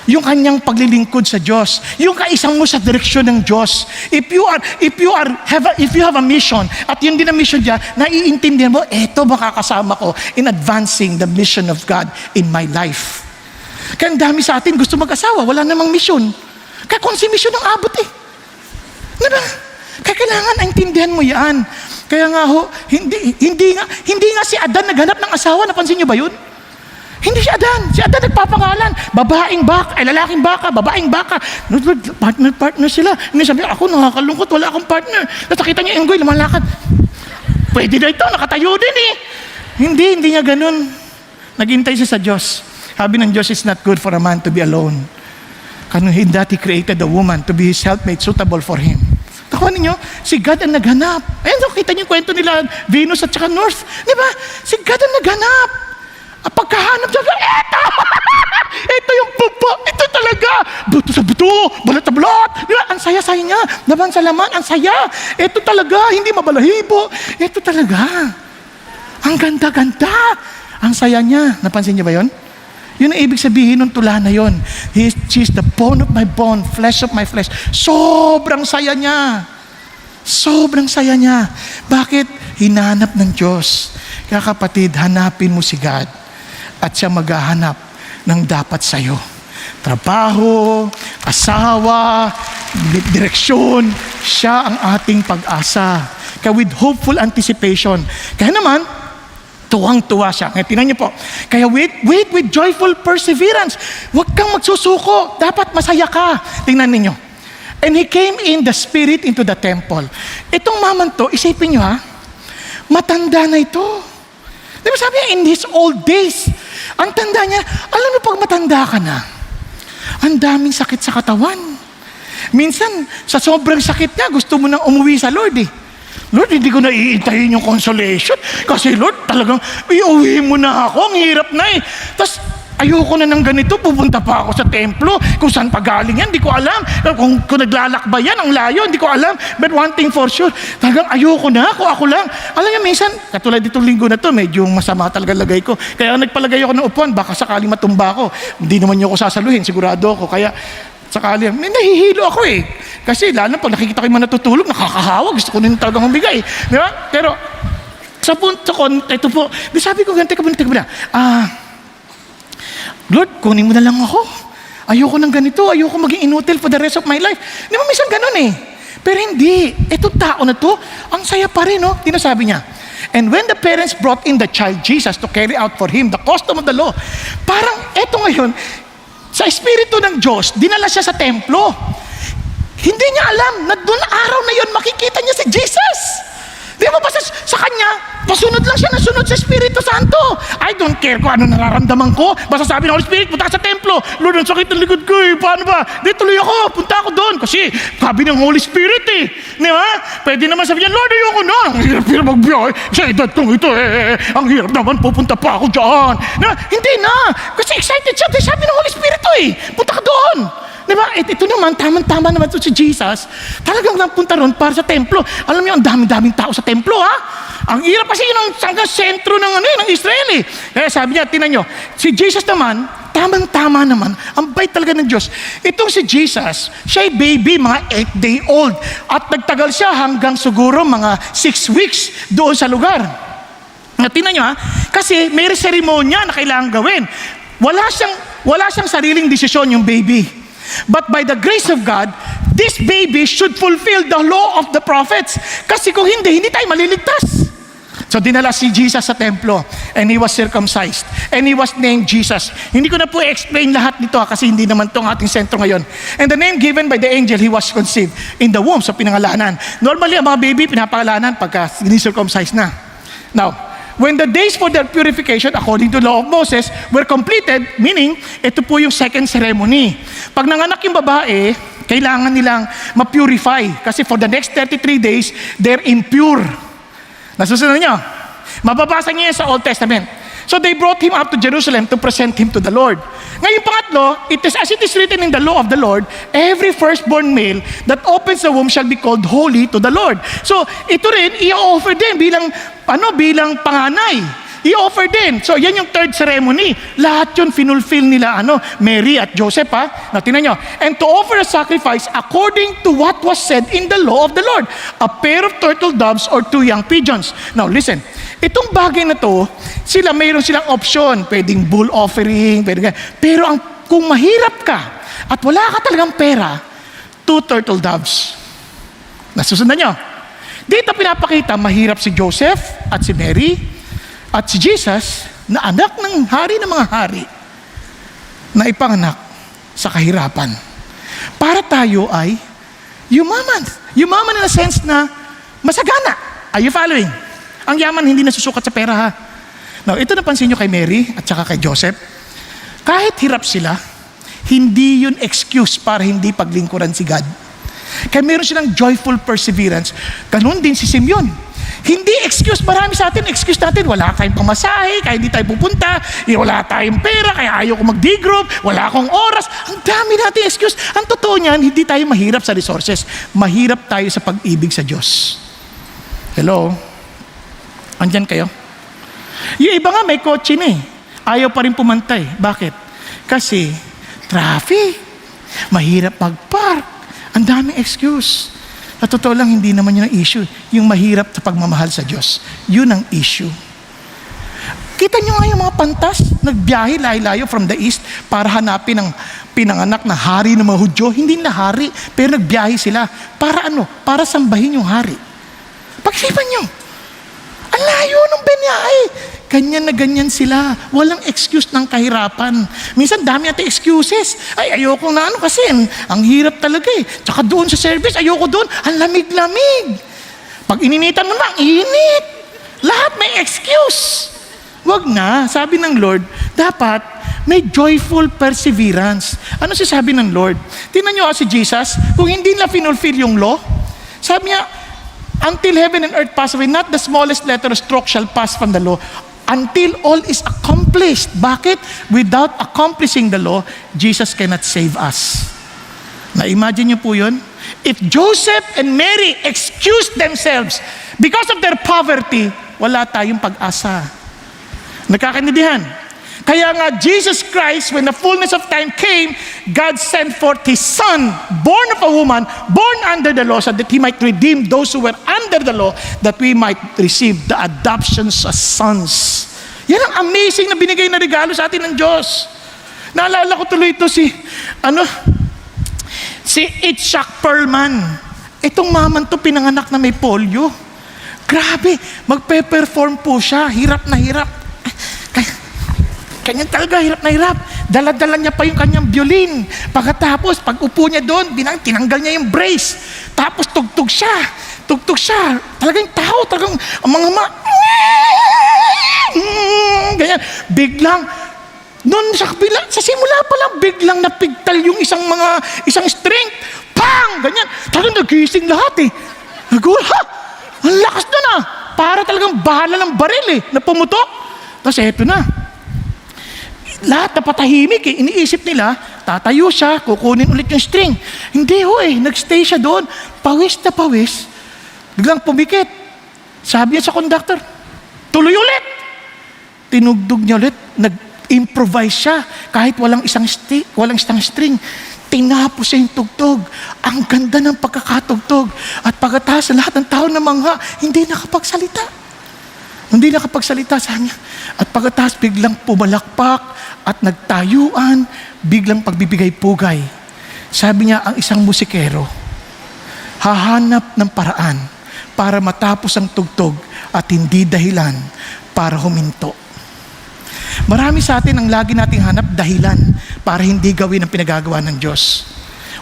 Yung kanyang paglilingkod sa Diyos, yung kaisang mo sa direksyon ng Diyos. If you have a mission, at yun din ang mission niya, naiintindihan mo, eto makakasama ko in advancing the mission of God in my life. Kaya ang dami sa atin gusto mag-asawa, wala namang mission. Kaya kung si mission ang abot Diba? Kaya kailangan naintindihan mo yan. Kaya nga hindi nga si Adan naghanap ng asawa, napansin niyo ba yun? Hindi si Adan. Si Adan nagpapangalan. Lalaking baka, babaeng baka. Partner sila. Hindi sabi, ako nakakalungkot, wala akong partner. Tapos nakita niya, Enggoy, lumalakad. Pwede na ito, nakatayo din Hindi niya ganun. Naghintay siya sa Diyos. Sabi ng Diyos, it's not good for a man to be alone. In that He created the woman to be His helpmate suitable for him. Takuha ninyo, si God ang naghanap. Ayun, kita niyo yung kwento nila, Venus at saka North. Di ba? Si God ang naghanap. Pagkahanap siya, ito yung pupo, ito talaga. Buto sa buto, balat sa balat. Di ba? Ang saya-saya niya. Laman sa laman, ang saya. Ito talaga, hindi mabalahibo. Ito talaga. Ang ganda-ganda. Ang saya niya. Napansin niyo ba yun? Yun ang ibig sabihin ng tula na yun. She's the bone of my bone, flesh of my flesh. Sobrang saya niya. Sobrang saya niya. Bakit? Hinahanap ng Diyos. Kaya kapatid, hanapin mo si God at siya maghahanap ng dapat sa'yo. Trabaho, asawa, direksyon, siya ang ating pag-asa. Kaya with hopeful anticipation. Kaya naman, tuwang-tuwa siya. Kaya tingnan niyo po. Kaya wait with joyful perseverance. Huwag kang magsusuko. Dapat masaya ka. Tingnan ninyo. And he came in the spirit into the temple. Itong maman to, isipin niyo matanda na ito. Di ba sabi niya, in his old days, ang tanda niya, alam mo pag matanda ka na, ang daming sakit sa katawan. Minsan, sa sobrang sakit niya, gusto mo nang umuwi sa Lord Lord, hindi ko na iintayin yung consolation. Kasi Lord, talagang iuwi mo na ako. Ang hirap na Tapos, ayoko na ng ganito. Pupunta pa ako sa templo. Kung saan pa galing yan, hindi ko alam. Kung naglalakbay yan, ang layo, hindi ko alam. But one thing for sure, talagang ayoko na. Ako lang. Alam niyo, minsan, katulad ditong linggo na to, medyo masama talaga lagay ko. Kaya nagpalagay ako ng upuan, baka sakaling matumba ako. Hindi naman niyo ako sasaluhin, sigurado ako. Kaya, sakali, may nahihilo ako Kasi lalo pag nakikita ko yung mga natutulog, nakakahawa, gusto ko na talagang humigay. Di ba? Pero, sa punto ko, ito po, sabi ko, teka muna. Lord, kunin mo na lang ako. Ayoko ng ganito, ayoko maging inutil for the rest of my life. Di ba, minsan ganun Pero hindi. Itong tao na to, ang saya pa rin, Tinasabi niya. And when the parents brought in the child Jesus to carry out for him the custom of the law, parang eto ngayon, sa Espiritu ng Diyos, dinala siya sa templo. Hindi niya alam na doon araw na yon makikita niya si Jesus. Di ba basta sa kanya, pasunod lang siya na sunod sa Espiritu Santo. I don't care kung ano nararamdaman ko. Basta sabi ng Holy Spirit, punta ka sa templo. Lord, ang sakit ng likod ko Paano ba? Di tuloy ako, punta ako doon. Kasi sabi ng Holy Spirit Di ba? Pwede naman sabi niya, Lord, ayoko na. Ang hirap magbiyahe. Sa edad kong ito Ang hirap naman, pupunta pa ako dyan. Di ba? Hindi na. Kasi excited siya. Sabi ng Holy Spirit punta ka doon. Diba? Ito naman, tamang-tama naman ito si Jesus. Talagang napunta ron para sa templo. Alam niyo, ang daming tao sa templo, Ang hirap kasi yun hanggang sentro ng Israel, Kaya sabi niya, tingnan niyo, si Jesus naman, tamang-tama naman, ang bait talaga ng Diyos. Itong si Jesus, siya ay baby, mga 8-day-old. At nagtagal siya hanggang siguro mga 6 weeks doon sa lugar. Tingnan niyo, kasi may seremonya na kailangan gawin. Wala siyang sariling desisyon yung baby. But by the grace of God, this baby should fulfill the law of the prophets. Kasi kung hindi tayo maliligtas. So dinala si Jesus sa templo and he was circumcised and he was named Jesus. Hindi ko na po explain lahat nito kasi hindi naman itong ating sentro ngayon. And the name given by the angel, he was conceived in the womb, so pinangalanan. Normally, ang mga baby pinapangalanan pagka circumcised na. Now, when the days for their purification, according to the law of Moses, were completed, meaning, ito po yung second ceremony. Pag nanganak yung babae, kailangan nilang ma-purify kasi for the next 33 days, they're impure. Nasusunod niyo? Mababasa niyo yan sa Old Testament. So they brought him up to Jerusalem to present him to the Lord. Ngayon pangatlo, as it is written in the law of the Lord, every firstborn male that opens the womb shall be called holy to the Lord. So ito rin, i-offer din bilang panganay. I-offer din. So yan yung third ceremony. Lahat yun finulfill nila Mary at Joseph Now tingnan nyo. And to offer a sacrifice according to what was said in the law of the Lord. A pair of turtle doves or 2 young pigeons. Now listen. Itong bagay na to, mayroon silang option. Pwedeng bull offering, pero kung mahirap ka at wala ka talagang pera, 2 turtle doves. Nasusundan nyo? Dito pinapakita, mahirap si Joseph at si Mary at si Jesus na anak ng hari ng mga hari na ipanganak sa kahirapan. Para tayo ay yumaman. Yumaman in a sense na masagana. Are you following? Ang yaman hindi nasusukat sa pera ha. Now, ito napansin nyo kay Mary at saka kay Joseph. Kahit hirap sila, hindi yun excuse para hindi paglingkuran si God. Kaya meron silang joyful perseverance. Ganun din si Simeon. Hindi excuse, marami sa atin, excuse natin, wala tayong pamasahe, kaya hindi tayo pupunta, wala tayong pera, kaya ayaw ko mag-D group, wala akong oras. Ang dami natin excuse. Ang totoo niyan, hindi tayo mahirap sa resources. Mahirap tayo sa pag-ibig sa Diyos. Hello? Andyan kayo? Yung iba nga may kotse na ayaw pa rin pumantay. Bakit? Kasi traffic, mahirap mag-park, ang daming excuse. At totoo lang, hindi naman yun ang issue. Yung mahirap sa pagmamahal sa Diyos, yun ang issue. Kita nyo nga yung mga pantas, nagbiyahe layo-layo from the east para hanapin ang pinanganak na hari ng mga Hudyo. Hindi na hari, pero nagbiyahe sila. Para Para sambahin yung hari. Pag-isipan nyo, ang layo ng binyahe. Ganyan na ganyan sila. Walang excuse ng kahirapan. Minsan dami natin excuses. Ay, ayoko na kasi ang hirap talaga Tsaka doon sa service, ayoko doon. Ang lamig-lamig. Pag ininitan mo na, init. Lahat may excuse. Wag na. Sabi ng Lord, dapat may joyful perseverance. Ano sabi ng Lord? Tingnan nyo si Jesus, kung hindi na finulfill yung law, sabi niya, until heaven and earth pass away, not the smallest letter or stroke shall pass from the law, until all is accomplished. Bakit? Without accomplishing the law, Jesus cannot save us. Na-imagine niyo po yun? If Joseph and Mary excused themselves because of their poverty, wala tayong pag-asa. Nagkakaintindihan? Kaya nga, Jesus Christ, when the fullness of time came, God sent forth His Son, born of a woman, born under the law, so that He might redeem those who were under the law, that we might receive the adoptions as sons. Yan ang amazing na binigay na regalo sa atin ng Diyos. Naalala ko tuloy ito si Itzhak Perlman. Itong maman to pinanganak na may polio. Grabe, magpe-perform po siya, hirap na hirap. Kanya talaga, hirap na hirap. Dala-dala niya pa yung kanyang violin. Pagkatapos, pag upo niya doon, tinanggal niya yung brace. Tapos tugtog siya. Talagang tao, talagang ang mga ganyan. Biglang, noon sa simula pa lang, biglang napigtal yung isang string. Pang! Ganyan. Talagang nagising lahat Naguha. Ang lakas doon Para talagang bahala ng baril na pumutok. Tapos eto na. Lahat na patahimik Iniisip nila, tatayo siya, kukunin ulit yung string. Hindi nagstay siya doon. Pawis na pawis. Biglang pumikit. Sabi niya sa conductor, tuloy ulit. Tinugdog niya ulit. Nag-improvise siya. Kahit walang isang string. Tinapos siya yung tugtog. Ang ganda ng pagkakatugtog. At pagkatapos lahat ng tao na mangha, hindi nakapagsalita. Hindi nakapagsalita sa niya. At pagkatapos biglang pumalakpak at nagtayuan, biglang pagbibigay pugay. Sabi niya, ang isang musikero, hahanap ng paraan para matapos ang tugtog at hindi dahilan para huminto. Marami sa atin ang lagi nating hanap dahilan para hindi gawin ang pinagagawa ng Diyos.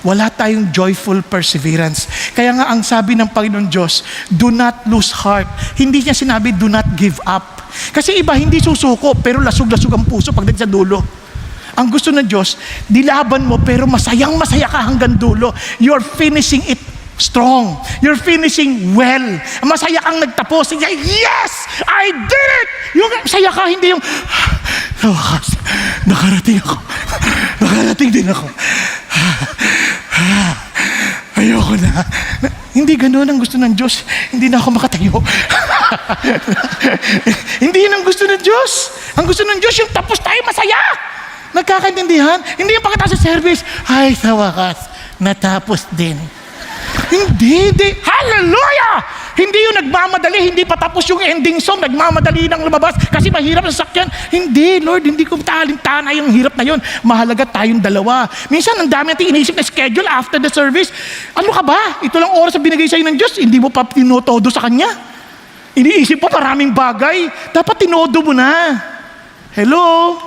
Wala tayong joyful perseverance. Kaya nga ang sabi ng Panginoon Diyos, do not lose heart. Hindi niya sinabi, do not give up. Kasi iba hindi susuko, pero lasug-lasug ang puso pagdating sa dulo. Ang gusto ng Diyos, dilaban mo, pero masayang masaya ka hanggang dulo. You're finishing it strong. You're finishing well. Masaya kang nagtapos. Yes! I did it! Yung masaya ka, hindi yung, nakarating ako. Nakarating din ako. Ayoko na. Hindi ganoon ang gusto ng Diyos. Hindi na ako makatayo. Hindi yun ang gusto ng Diyos. Ang gusto ng Diyos, yung tapos tayo masaya. Nagkakaintindihan? Hindi yung pagkatapos sa service, ay sa wakas, natapos din. Hindi. Hallelujah! Hindi yung nagmamadali, hindi pa tapos yung ending song, nagmamadali nang lumabas kasi mahirap ang sakyan. Hindi, Lord, hindi ko talintana yung hirap na yun. Mahalaga tayong dalawa. Minsan, ang dami natin iniisip na schedule after the service. Ano ka ba? Ito lang oras na binigay sa'yo ng Diyos, hindi mo pa tinotodo sa Kanya. Iniisip mo maraming bagay. Dapat tinodo mo na. Hello?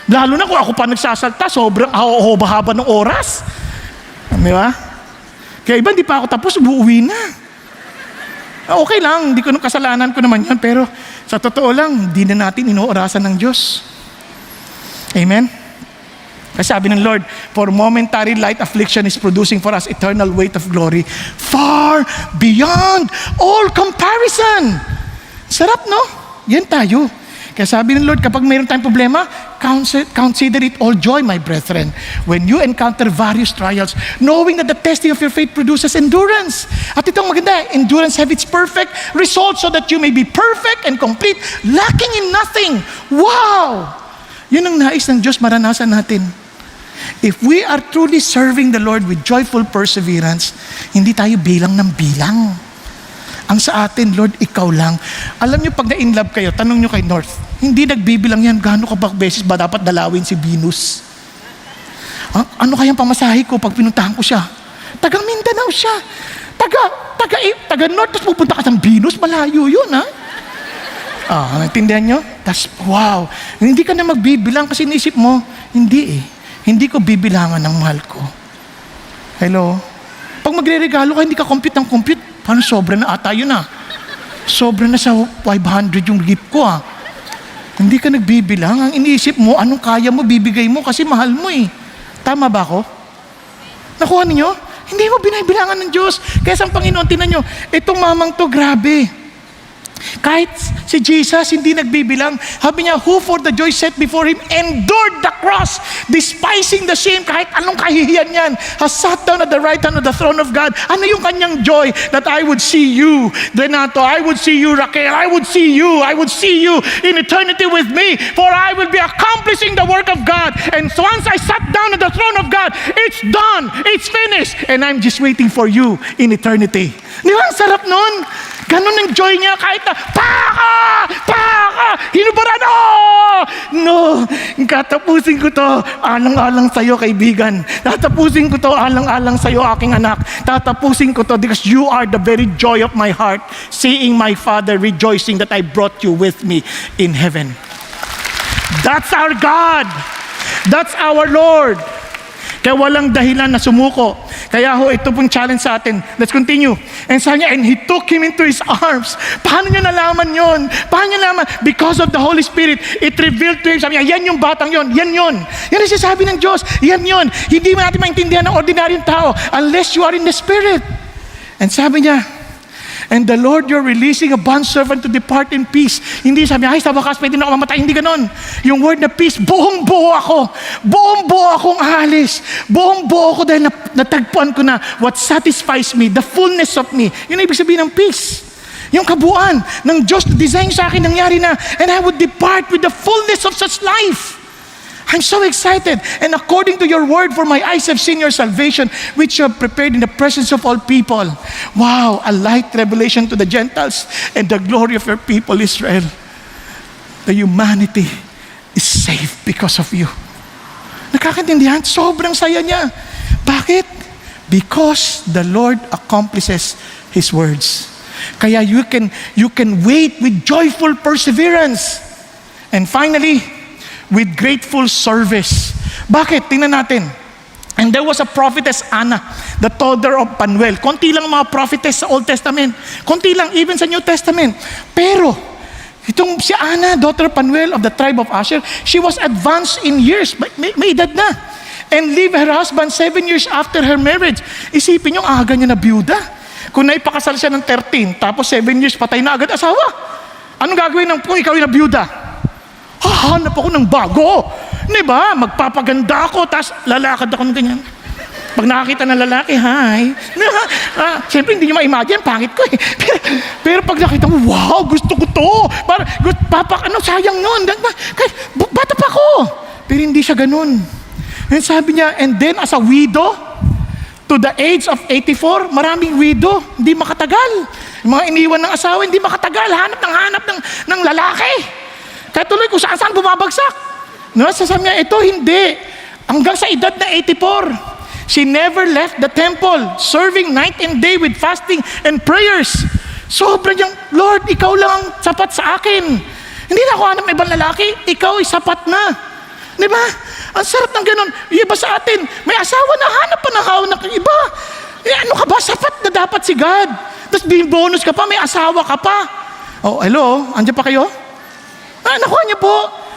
Lalo na kung ako pa nagsasalta, sobrang haba ng oras. Di ba? Kaya iba, hindi pa ako tapos, uuwi na. Okay lang, hindi ko nung kasalanan ko naman yan, pero sa totoo lang, hindi na natin inoorasan ng Diyos. Amen? Kasi sabi ng Lord, for momentary light affliction is producing for us eternal weight of glory far beyond all comparison. Sarap, no? Yan tayo. Kaya sabi ng Lord, kapag mayroon tayong problema, consider it all joy, my brethren, when you encounter various trials, knowing that the testing of your faith produces endurance. At itong maganda, endurance have its perfect result so that you may be perfect and complete, lacking in nothing. Wow! Yun ang nais ng Diyos maranasan natin. If we are truly serving the Lord with joyful perseverance, hindi tayo bilang ng bilang. Ang sa atin, Lord, ikaw lang. Alam niyo, pag na-inlove kayo, tanong niyo kay North, hindi nagbibilang yan, gaano ka ba beses ba dapat dalawin si Venus? Ano kayang pamasahe ko pag pinuntahan ko siya? Taga Mindanao siya. Taga North, tapos pupunta ka sa Venus, malayo yun, ha? Naintindihan niyo? Tas, wow. Hindi ka na magbibilang kasi inisip mo, hindi eh. Hindi ko bibilangan ng mahal ko. Hello? Pag magre-regalo ka, hindi ka compute ng compute. Paano sobra na ata yun Sobra na sa 500 yung gift ko Hindi ka nagbibilang. Ang iniisip mo, anong kaya mo, bibigay mo kasi mahal mo eh. Tama ba ako? Nakuha ninyo? Hindi mo binabilangan ng Diyos. Kaya sa Panginoon, tinan nyo, itong mamang to, grabe. Kahit si Jesus hindi nagbibilang, sabi niya, who for the joy set before him endured the cross, despising the shame, kahit anong kahihiyan yan, has sat down at the right hand of the throne of God. Ano yung kanyang joy? That I would see you, Renato, I would see you, Raquel, I would see you in eternity with me, for I will be accomplishing the work of God. And so once I sat down at the throne of God, it's done, it's finished, and I'm just waiting for you in eternity. Di ba? Ang sarap nun. Ganon ang joy niya kahit na, hinubaran, no, katapusin ko to, alang-alang sa'yo, kaibigan. Tatapusin ko to, alang-alang sa'yo, aking anak. Tatapusin ko to because you are the very joy of my heart, seeing my Father rejoicing that I brought you with me in heaven. That's our God. That's our Lord. Kaya walang dahilan na sumuko. Kaya ito pong challenge sa atin. Let's continue. And sabi niya, and He took him into His arms. Paano niya nalaman yon? Paano niya nalaman? Because of the Holy Spirit, it revealed to him. Sabi niya, yan yung batang yon. Yan yon. Yan ang sinasabi ng Diyos. Yan yon. Hindi mo natin maintindihan ng ordinaryong tao unless you are in the Spirit. And sabi niya, and the Lord, you're releasing a bondservant to depart in peace. Hindi sabi, ay, sa wakas, pwede na ako mamatay. Hindi ganon. Yung word na peace, buong-buo ako. Buong-buo akong alis. Buong-buo ako dahil natagpuan ko na what satisfies me, the fullness of me. Yun ang ibig sabihin ng peace. Yung kabuuan ng Diyos na design sa akin, nangyari na, and I would depart with the fullness of such life. I'm so excited. And according to your word, for my eyes have seen your salvation, which you have prepared in the presence of all people. Wow, a light revelation to the Gentiles and the glory of your people, Israel. The humanity is saved because of you. Nakakaintindihan? Sobrang saya niya. Bakit? Because the Lord accomplishes His words. Kaya you can wait with joyful perseverance. And finally, with grateful service. Bakit? Tingnan natin. And there was a prophetess Anna, the daughter of Phanuel. Konti lang mga prophetess sa Old Testament. Konti lang, even sa New Testament. Pero, itong si Anna, daughter of Phanuel of the tribe of Asher, she was advanced in years. May edad na. And leave her husband 7 years after her marriage. Isipin nyo, aga niya na byuda. Kung naipakasal siya ng 13, tapos 7 years, patay na agad asawa. Anong gagawin kung ikaw yung nabyuda? Hahanap ako ng bago. Diba? Magpapaganda ako, tapos lalakad ako ng ganyan. Pag nakakita ng lalaki, hi. Siyempre, hindi nyo ma-imagine, pangit ko eh. Pero pag nakita mo, wow, gusto ko to. Sayang nun. Bata pa ako. Pero hindi siya ganun. And sabi niya, and then as a widow, to the age of 84, maraming widow, hindi makatagal. Yung mga iniwan ng asawa, hindi makatagal. Hanap ng lalaki. Kaya tuloy kung saan bumabagsak. No, sasabi niya, ito hindi. Hanggang sa edad na 84, she never left the temple, serving night and day with fasting and prayers. Sobrang niyang, Lord, ikaw lang ang sapat sa akin. Hindi na ako hanap ng ibang lalaki, ikaw ay sapat na. Di ba? Ang sarap ng ganun. Iba sa atin, may asawa na, hanap pa ng iba. Ano ka ba? Sapat na dapat si God. Tapos bonus ka pa, may asawa ka pa. Oh, hello? Andiyan pa kayo? Nakuha niyo po.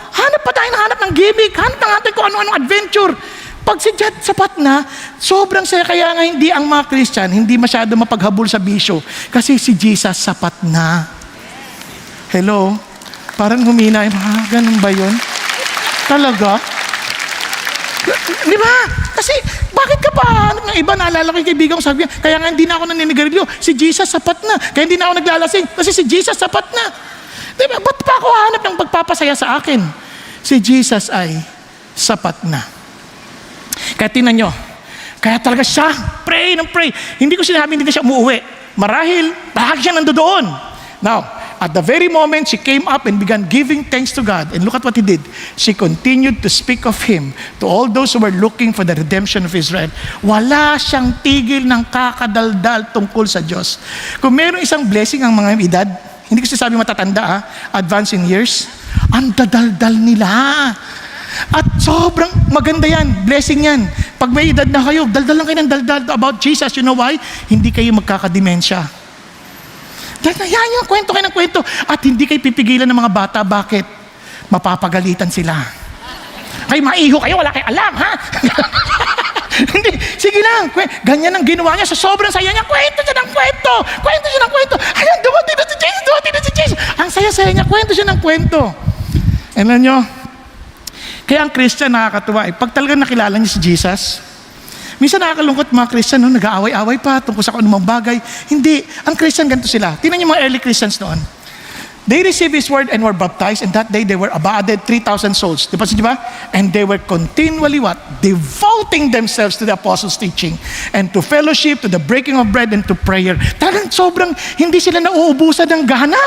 Hanap pa tayo ng gimmick. Hanap na natin kung ano-ano adventure. Pag si God sapat na, sobrang saya. Kaya nga hindi ang mga Christian, hindi masyado mapaghabol sa bisyo. Kasi si Jesus sapat na. Hello? Parang humina. Ganun ba yun? Talaga? Di ba? Kasi bakit ka pa hanap ng iba? Naalala ko yung kaibigan ko, sabi niya, kaya nga hindi na ako naninigarilyo. Si Jesus sapat na. Kaya hindi na ako naglalasing. Kasi si Jesus sapat na. Di ba? Ba't pa ako hanap ng pagpapasaya sa akin? Si Jesus ay sapat na. Kaya tinan nyo, kaya talaga siya, pray ng pray. Hindi ko sinabi hindi na siya umuwi. Marahil, bahagi siya nandoon. Now, at the very moment she came up and began giving thanks to God, and look at what he did. She continued to speak of Him to all those who were looking for the redemption of Israel. Wala siyang tigil ng kakadaldal tungkol sa Diyos. Kung mayroong isang blessing ang mga edad, hindi ko sinasabi matatanda, advance in years, ang dadaldal nila. At sobrang maganda yan, blessing yan. Pag may edad na kayo, daldal lang kayo ng daldal about Jesus. You know why? Hindi kayo magkakadimensya. Yan yung kwento kayo ng kwento. At hindi kayo pipigilan ng mga bata. Bakit? Mapapagalitan sila. Kayo maiho kayo, wala kayo alam, ha? Hindi, sige lang. Ganyan ang ginawa niya. Sa sobrang saya niya, kwento siya ng kwento. Kwento siya ng kwento. Ayan, dumating na si Jesus, dumating na si Jesus. Ang saya-saya niya, kwento siya ng kwento. Alam nyo, kaya ang Christian nakakatuwa. Pag talagang nakilala niya si Jesus, minsan nakakalungkot mga Christian, no? Nag-aaway-aaway pa tungkol sa kung anumang bagay. Hindi. Ang Christian, ganito sila. Tingnan niyo mga early Christians noon. They received His word and were baptized, and that day they were added 3,000 souls. Di ba? And they were continually what? Devoting themselves to the apostles' teaching and to fellowship, to the breaking of bread, and to prayer. Talagang sobrang hindi sila nauubusan ng gana.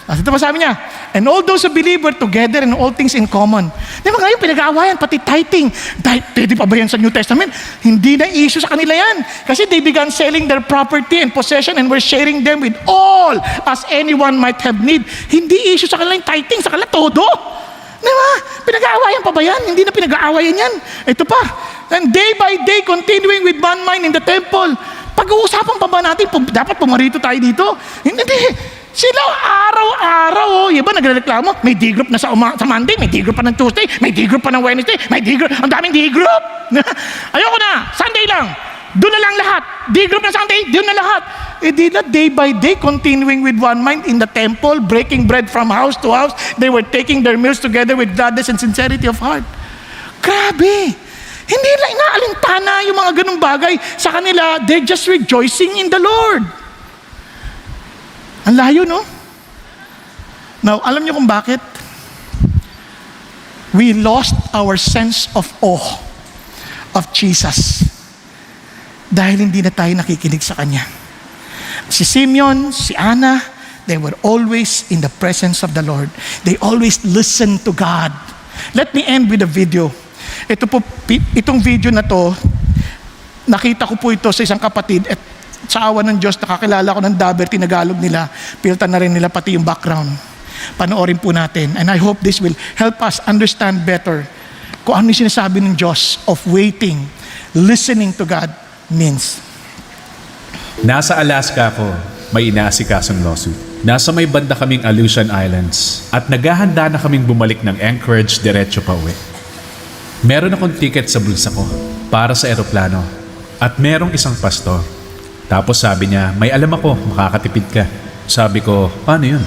Ito pa sabi niya, and all those who believe were together and all things in common. Di ba ngayon pinag-aawayan, pati tithing. Pwede pa ba yan sa New Testament? Hindi na issue sa kanila yan. Kasi they began selling their property and possession and were sharing them with all as anyone might have need. Hindi issue sa kanila yung tithing, sa kanila todo. Di ba? Pinag-aawayan pa ba yan? Hindi na pinag-aawayan yan. Ito pa, and day by day continuing with one mind in the temple. Pag-uusapan pa ba natin, dapat pumarito tayo dito? Hindi. Sila araw-araw, iba nagrereklamo, may D-group na sa Monday, may D-group pa ng Tuesday, may D-group pa ng Wednesday, may D-group, ang daming D-group. Ayoko na, Sunday lang, doon na lang lahat. D-group na Sunday, doon na lahat. Di na day by day, continuing with one mind in the temple, breaking bread from house to house. They were taking their meals together with gladness and sincerity of heart. Grabe. Hindi lang inaalintana yung mga ganung bagay. Sa kanila, they're just rejoicing in the Lord. Ang layo, no? Now, alam niyo kung bakit? We lost our sense of awe of Jesus dahil hindi na tayo nakikinig sa Kanya. Si Simeon, si Anna, they were always in the presence of the Lord. They always listened to God. Let me end with a video. Itong video na to, nakita ko po ito sa isang kapatid at sa awa ng Diyos, nakakilala ko ng Daber, tinagalog nila, piltan na rin nila pati yung background. Panoorin po natin. And I hope this will help us understand better kung ano yung sinasabi ng Diyos of waiting, listening to God means. Nasa Alaska ako, may inaasikasong lawsuit. Nasa may banda kaming Aleutian Islands at naghahanda na kaming bumalik ng Anchorage diretso pa uwi. Meron akong ticket sa bulsa ko para sa eroplano at merong isang pastor. Tapos sabi niya, may alam ako, makakatipid ka. Sabi ko, paano yun?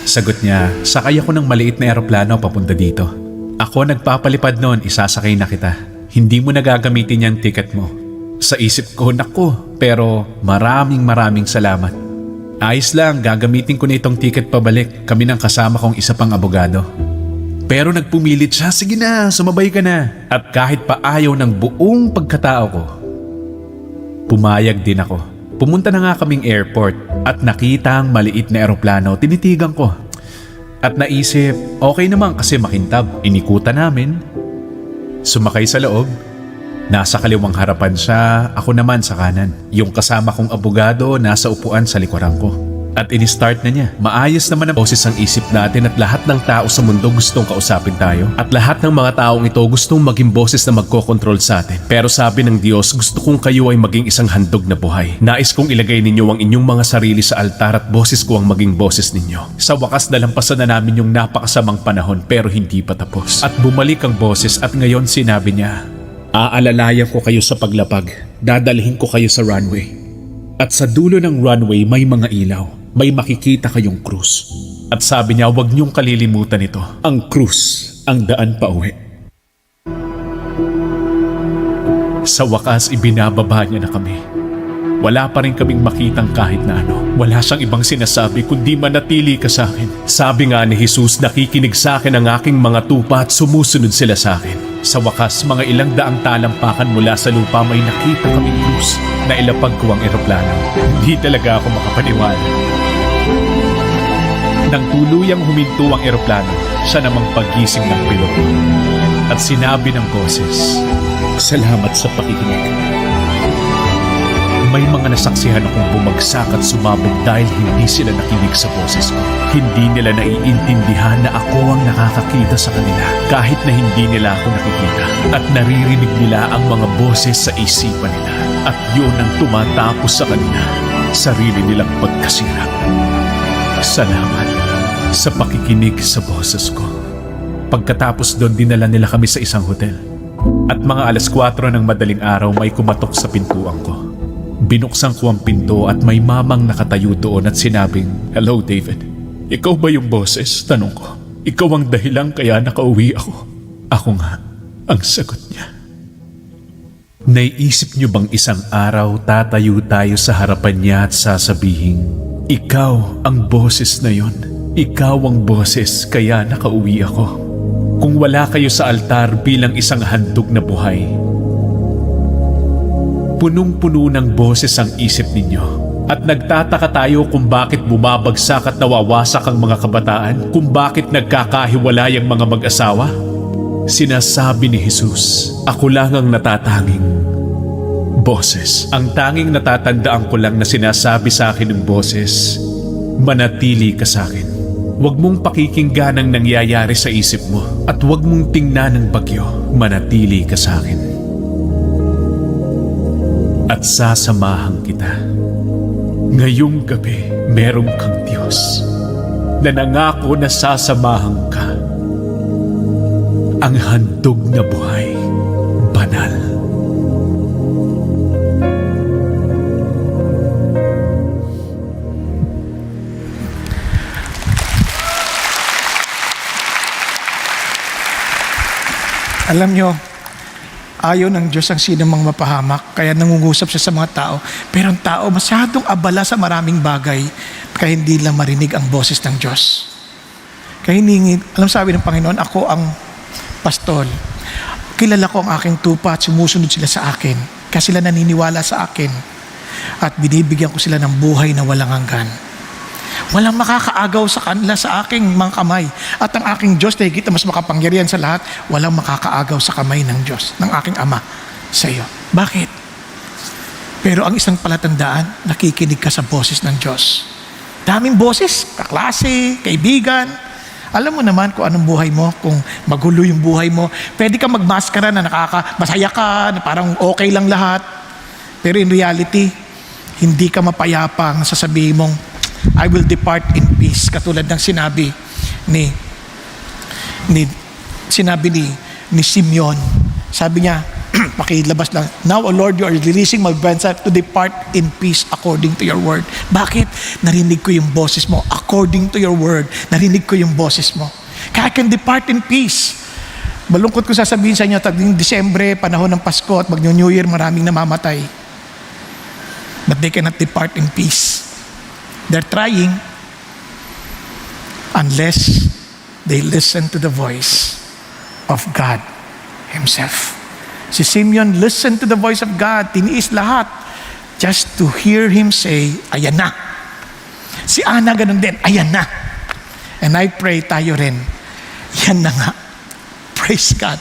Sagot niya, sakay ako ng maliit na eroplano papunta dito. Ako nagpapalipad noon, isasakay na kita. Hindi mo nagagamitin yung ticket mo. Sa isip ko, naku, pero maraming salamat. Ayos lang, gagamitin ko na itong ticket pabalik. Kami ng kasama kong isa pang abogado. Pero nagpumilit siya, sige na, sumabay ka na. At kahit pa ayaw ng buong pagkatao ko, pumayag din ako. Pumunta na nga kaming airport at nakita ang maliit na eroplano, tinitigan ko. At naisip, okay naman kasi makintab. Inikutan namin. Sumakay sa loob. Nasa kaliwang harapan siya, ako naman sa kanan. Yung kasama kong abogado nasa upuan sa likuran ko. At ini-start na niya. Maayos naman ang boses ang isip natin at lahat ng tao sa mundo gustong kausapin tayo. At lahat ng mga taong ito gustong maging boses na magkokontrol sa atin. Pero sabi ng Diyos, gusto kong kayo ay maging isang handog na buhay. Nais kong ilagay ninyo ang inyong mga sarili sa altar at boses ko ang maging boses ninyo. Sa wakas nalampasan na namin yung napakasamang panahon pero hindi pa tapos. At bumalik ang boses at ngayon sinabi niya, aalalayan ko kayo sa paglapag. Dadalhin ko kayo sa runway. At sa dulo ng runway may mga ilaw. May makikita kayong krus. At sabi niya, huwag niyong kalilimutan ito. Ang krus, ang daan pa uwi. Sa wakas, ibinababa niya na kami. Wala pa rin kaming makitang kahit na ano. Wala siyang ibang sinasabi kundi manatili ka sa akin. Sabi nga ni Jesus, nakikinig sa akin ang aking mga tupa at sumusunod sila sa akin. Sa wakas, mga ilang daang talampakan mula sa lupa may nakita kaming krus na ilapag ko ang eroplano. Hindi talaga ako makapaniwala. Nang tuluyang huminto ang eroplano, siya namang pagising ng piloto. At sinabi ng boses, salamat sa pakikinig. May mga nasaksihan akong bumagsak at sumabog dahil hindi sila nakinig sa boses ko. Hindi nila naiintindihan na ako ang nakakakita sa kanila kahit na hindi nila ako nakikita. At naririnig nila ang mga boses sa isipan nila. At yun ang tumatapos sa kanila, sarili nilang pagkasira. Salamat sa pakikinig sa boses ko. Pagkatapos doon, dinala nila kami sa isang hotel. At mga 4:00 ng madaling araw may kumatok sa pintuan ko. Binuksan ko ang pinto at may mamang nakatayo doon at sinabing, hello David, ikaw ba yung boses? Tanong ko. Ikaw ang dahilan kaya nakauwi ako. Ako nga ang sagot niya. Naiisip niyo bang isang araw tatayo tayo sa harapan niya at sasabihin, ikaw ang boses na yon. Ikaw ang boses kaya nakauwi ako. Kung wala kayo sa altar bilang isang handog na buhay, punong-puno ng boses ang isip ninyo. At nagtataka tayo kung bakit bumabagsak at nawawasak ang mga kabataan, kung bakit nagkakahiwalay ang mga mag-asawa. Sinasabi ni Jesus, ako lang ang natatanging boses. Ang tanging natatandaan ko lang na sinasabi sa akin ng boses, manatili ka sa akin. Huwag mong pakikinggan ang nangyayari sa isip mo at huwag mong tingnan ng bagyo. Manatili ka sa akin. At sasamahan kita. Ngayong gabi, meron kang Diyos na nangako na sasamahan ka. Ang handog na buhay, banal. Alam nyo, ayaw ng Diyos ang sino mang mapahamak, kaya nangungusap siya sa mga tao. Pero ang tao masyadong abala sa maraming bagay, kaya hindi lang marinig ang boses ng Diyos. Kaya hiningi, alam sabi ng Panginoon, ako ang pastol. Kilala ko ang aking tupa at sumusunod sila sa akin, kasi sila naniniwala sa akin. At binibigyan ko sila ng buhay na walang hanggan. Walang makakaagaw sa kanila sa aking mga kamay. At ang aking Diyos, na higit na mas makapangyarihan sa lahat, walang makakaagaw sa kamay ng Diyos, ng aking Ama sa iyo. Bakit? Pero ang isang palatandaan, nakikinig ka sa boses ng Diyos. Daming boses, kaklase, kaibigan. Alam mo naman kung anong buhay mo, kung magulo yung buhay mo. Pwede ka magmaskara na masaya ka, na parang okay lang lahat. Pero in reality, hindi ka mapayapa ang sasabihin mong, I will depart in peace. Katulad ng sinabi ni Simeon. Sabi niya, pakilabas lang, now, O Lord, you are releasing my grandson to depart in peace according to your word. Bakit? Narinig ko yung boses mo. According to your word, narinig ko yung boses mo. Kaya I can depart in peace. Malungkot ko sasabihin sa inyo, taging Disyembre, panahon ng Pasko at mag-New Year, maraming namamatay. But they cannot depart in peace. They're trying unless they listen to the voice of God Himself. Si Simeon listened to the voice of God, tiniis lahat just to hear Him say, ayan na. Si Ana ganun din, ayan na. And I pray tayo rin, yan na nga. Praise God.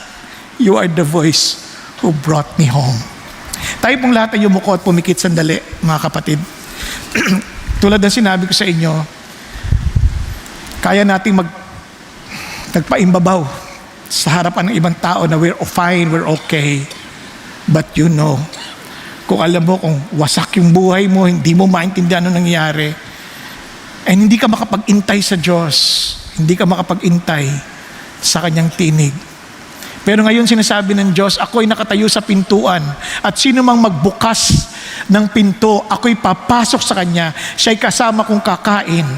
You are the voice who brought me home. Tayo pong lahat ay yumuko at pumikit sandali, mga kapatid. Tulad ng sinabi ko sa inyo, kaya nating nagpaimbabaw sa harapan ng ibang tao na we're fine, we're okay. But you know, kung alam mo kung wasak yung buhay mo, hindi mo maintindihan ano nangyayari, and hindi ka makapag-intay sa Diyos, hindi ka makapag-intay sa Kanyang tinig. Pero ngayon sinasabi ng Diyos, ako'y nakatayo sa pintuan at sino mang magbukas ng pinto, ako'y papasok sa Kanya. Siya'y kasama kong kakain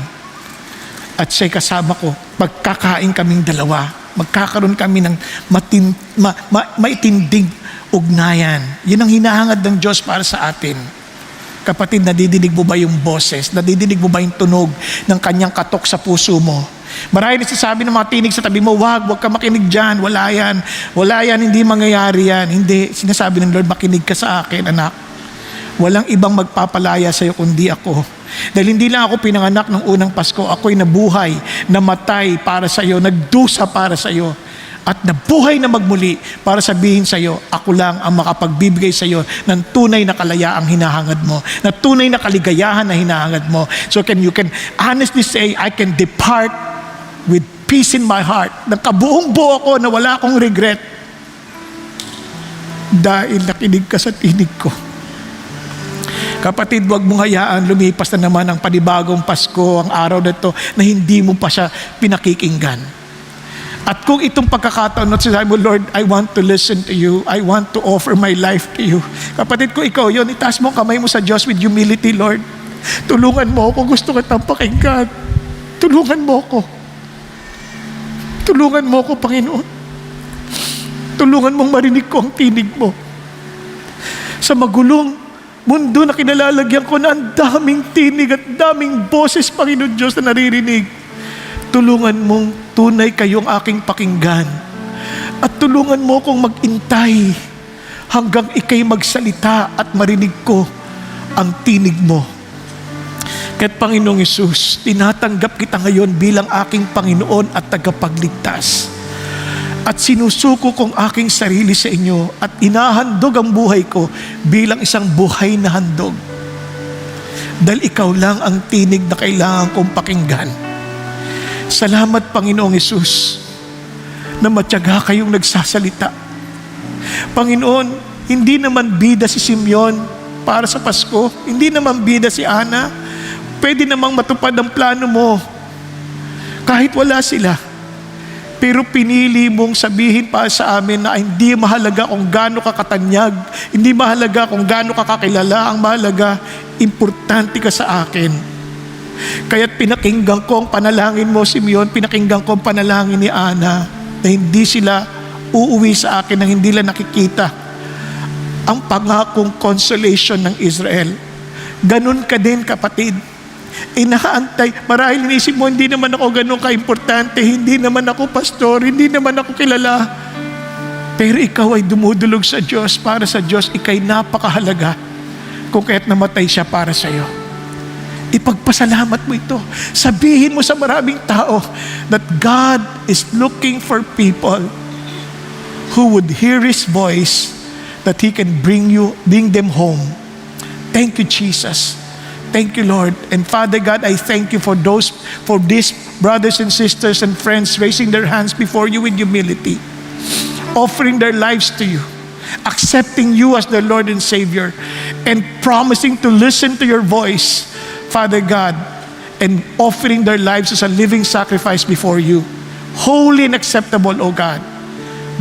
at siya'y kasama ko. Magkakain kaming dalawa. Magkakaroon kami ng maitinding ugnayan. Yun ang hinahangad ng Diyos para sa atin. Kapatid, nadidinig mo ba yung boses? Nadidinig mo ba yung tunog ng Kanyang katok sa puso mo? Marahil nagsasabi ng mga tinig sa tabi mo, wag ka makinig dyan, wala yan, hindi mangyayari yan. Hindi, sinasabi ng Lord, makinig ka sa akin, anak. Walang ibang magpapalaya sa iyo kundi ako. Dahil hindi lang ako pinanganak ng unang Pasko, ako'y nabuhay, namatay para sa iyo, nagdusa para sa iyo, at nabuhay na magmuli para sabihin sa iyo, ako lang ang makapagbibigay sa iyo ng tunay na kalayaang hinahangad mo, na tunay na kaligayahan na hinahangad mo. So you can honestly say, I can depart with peace in my heart. Nakabuong buo ako na wala akong regret dahil nakinig ka sa tinig ko. Kapatid, huwag mong hayaan lumipas na naman ang panibagong Pasko, ang araw na ito, na hindi mo pa siya pinakikinggan. At kung itong pagkakataon at sinabi mo, Lord, I want to listen to you. I want to offer my life to you. Kapatid ko, ikaw yun. Itaas mo ang kamay mo sa Diyos with humility, Lord. Tulungan mo ako. Gusto kitang pakinggan. Tulungan mo ako. Tulungan mo ako, Panginoon. Tulungan mong marinig ko ang tinig mo. Sa magulong mundo na kinalalagyan ko na ang daming tinig at daming boses, Panginoon Diyos, na naririnig. Tulungan mong tunay kayong aking pakinggan. At tulungan mo kong mag-intay hanggang ikay magsalita at marinig ko ang tinig mo. Kaya't Panginoong Hesus, tinatanggap kita ngayon bilang aking Panginoon at tagapagligtas. At sinusuko kong aking sarili sa inyo at inahandog ang buhay ko bilang isang buhay na handog. Dahil ikaw lang ang tinig na kailangan kong pakinggan. Salamat, Panginoong Hesus, na matyaga kayong nagsasalita. Panginoon, hindi naman bida si Simeon para sa Pasko. Hindi naman bida si Ana. Pwede namang matupad ang plano mo kahit wala sila. Pero pinili mong sabihin pa sa amin na hindi mahalaga kung gaano ka katanyag, hindi mahalaga kung gaano ka kakilala, ang mahalaga, importante ka sa akin. Kaya't pinakinggan ko ang panalangin mo, Simeon, pinakinggan ko ang panalangin ni Ana, na hindi sila uuwi sa akin nang hindi lang nakikita ang pangakong consolation ng Israel. Ganun ka din, kapatid. Inaantay. Marahil inisip mo, hindi naman ako ganun ka-importante, hindi naman ako pastor, hindi naman ako kilala. Pero ikaw ay dumudulog sa Diyos, para sa Diyos, ikay napakahalaga kung kaya't namatay siya para sa iyo. Ipagpasalamat mo ito. Sabihin mo sa maraming tao that God is looking for people who would hear His voice, that He can bring them home Thank you, Jesus. Thank you, Lord. And Father God, I thank you for these brothers and sisters and friends raising their hands before you with humility, offering their lives to you, accepting you as their Lord and Savior, and promising to listen to your voice, Father God, and offering their lives as a living sacrifice before you, holy and acceptable, O God.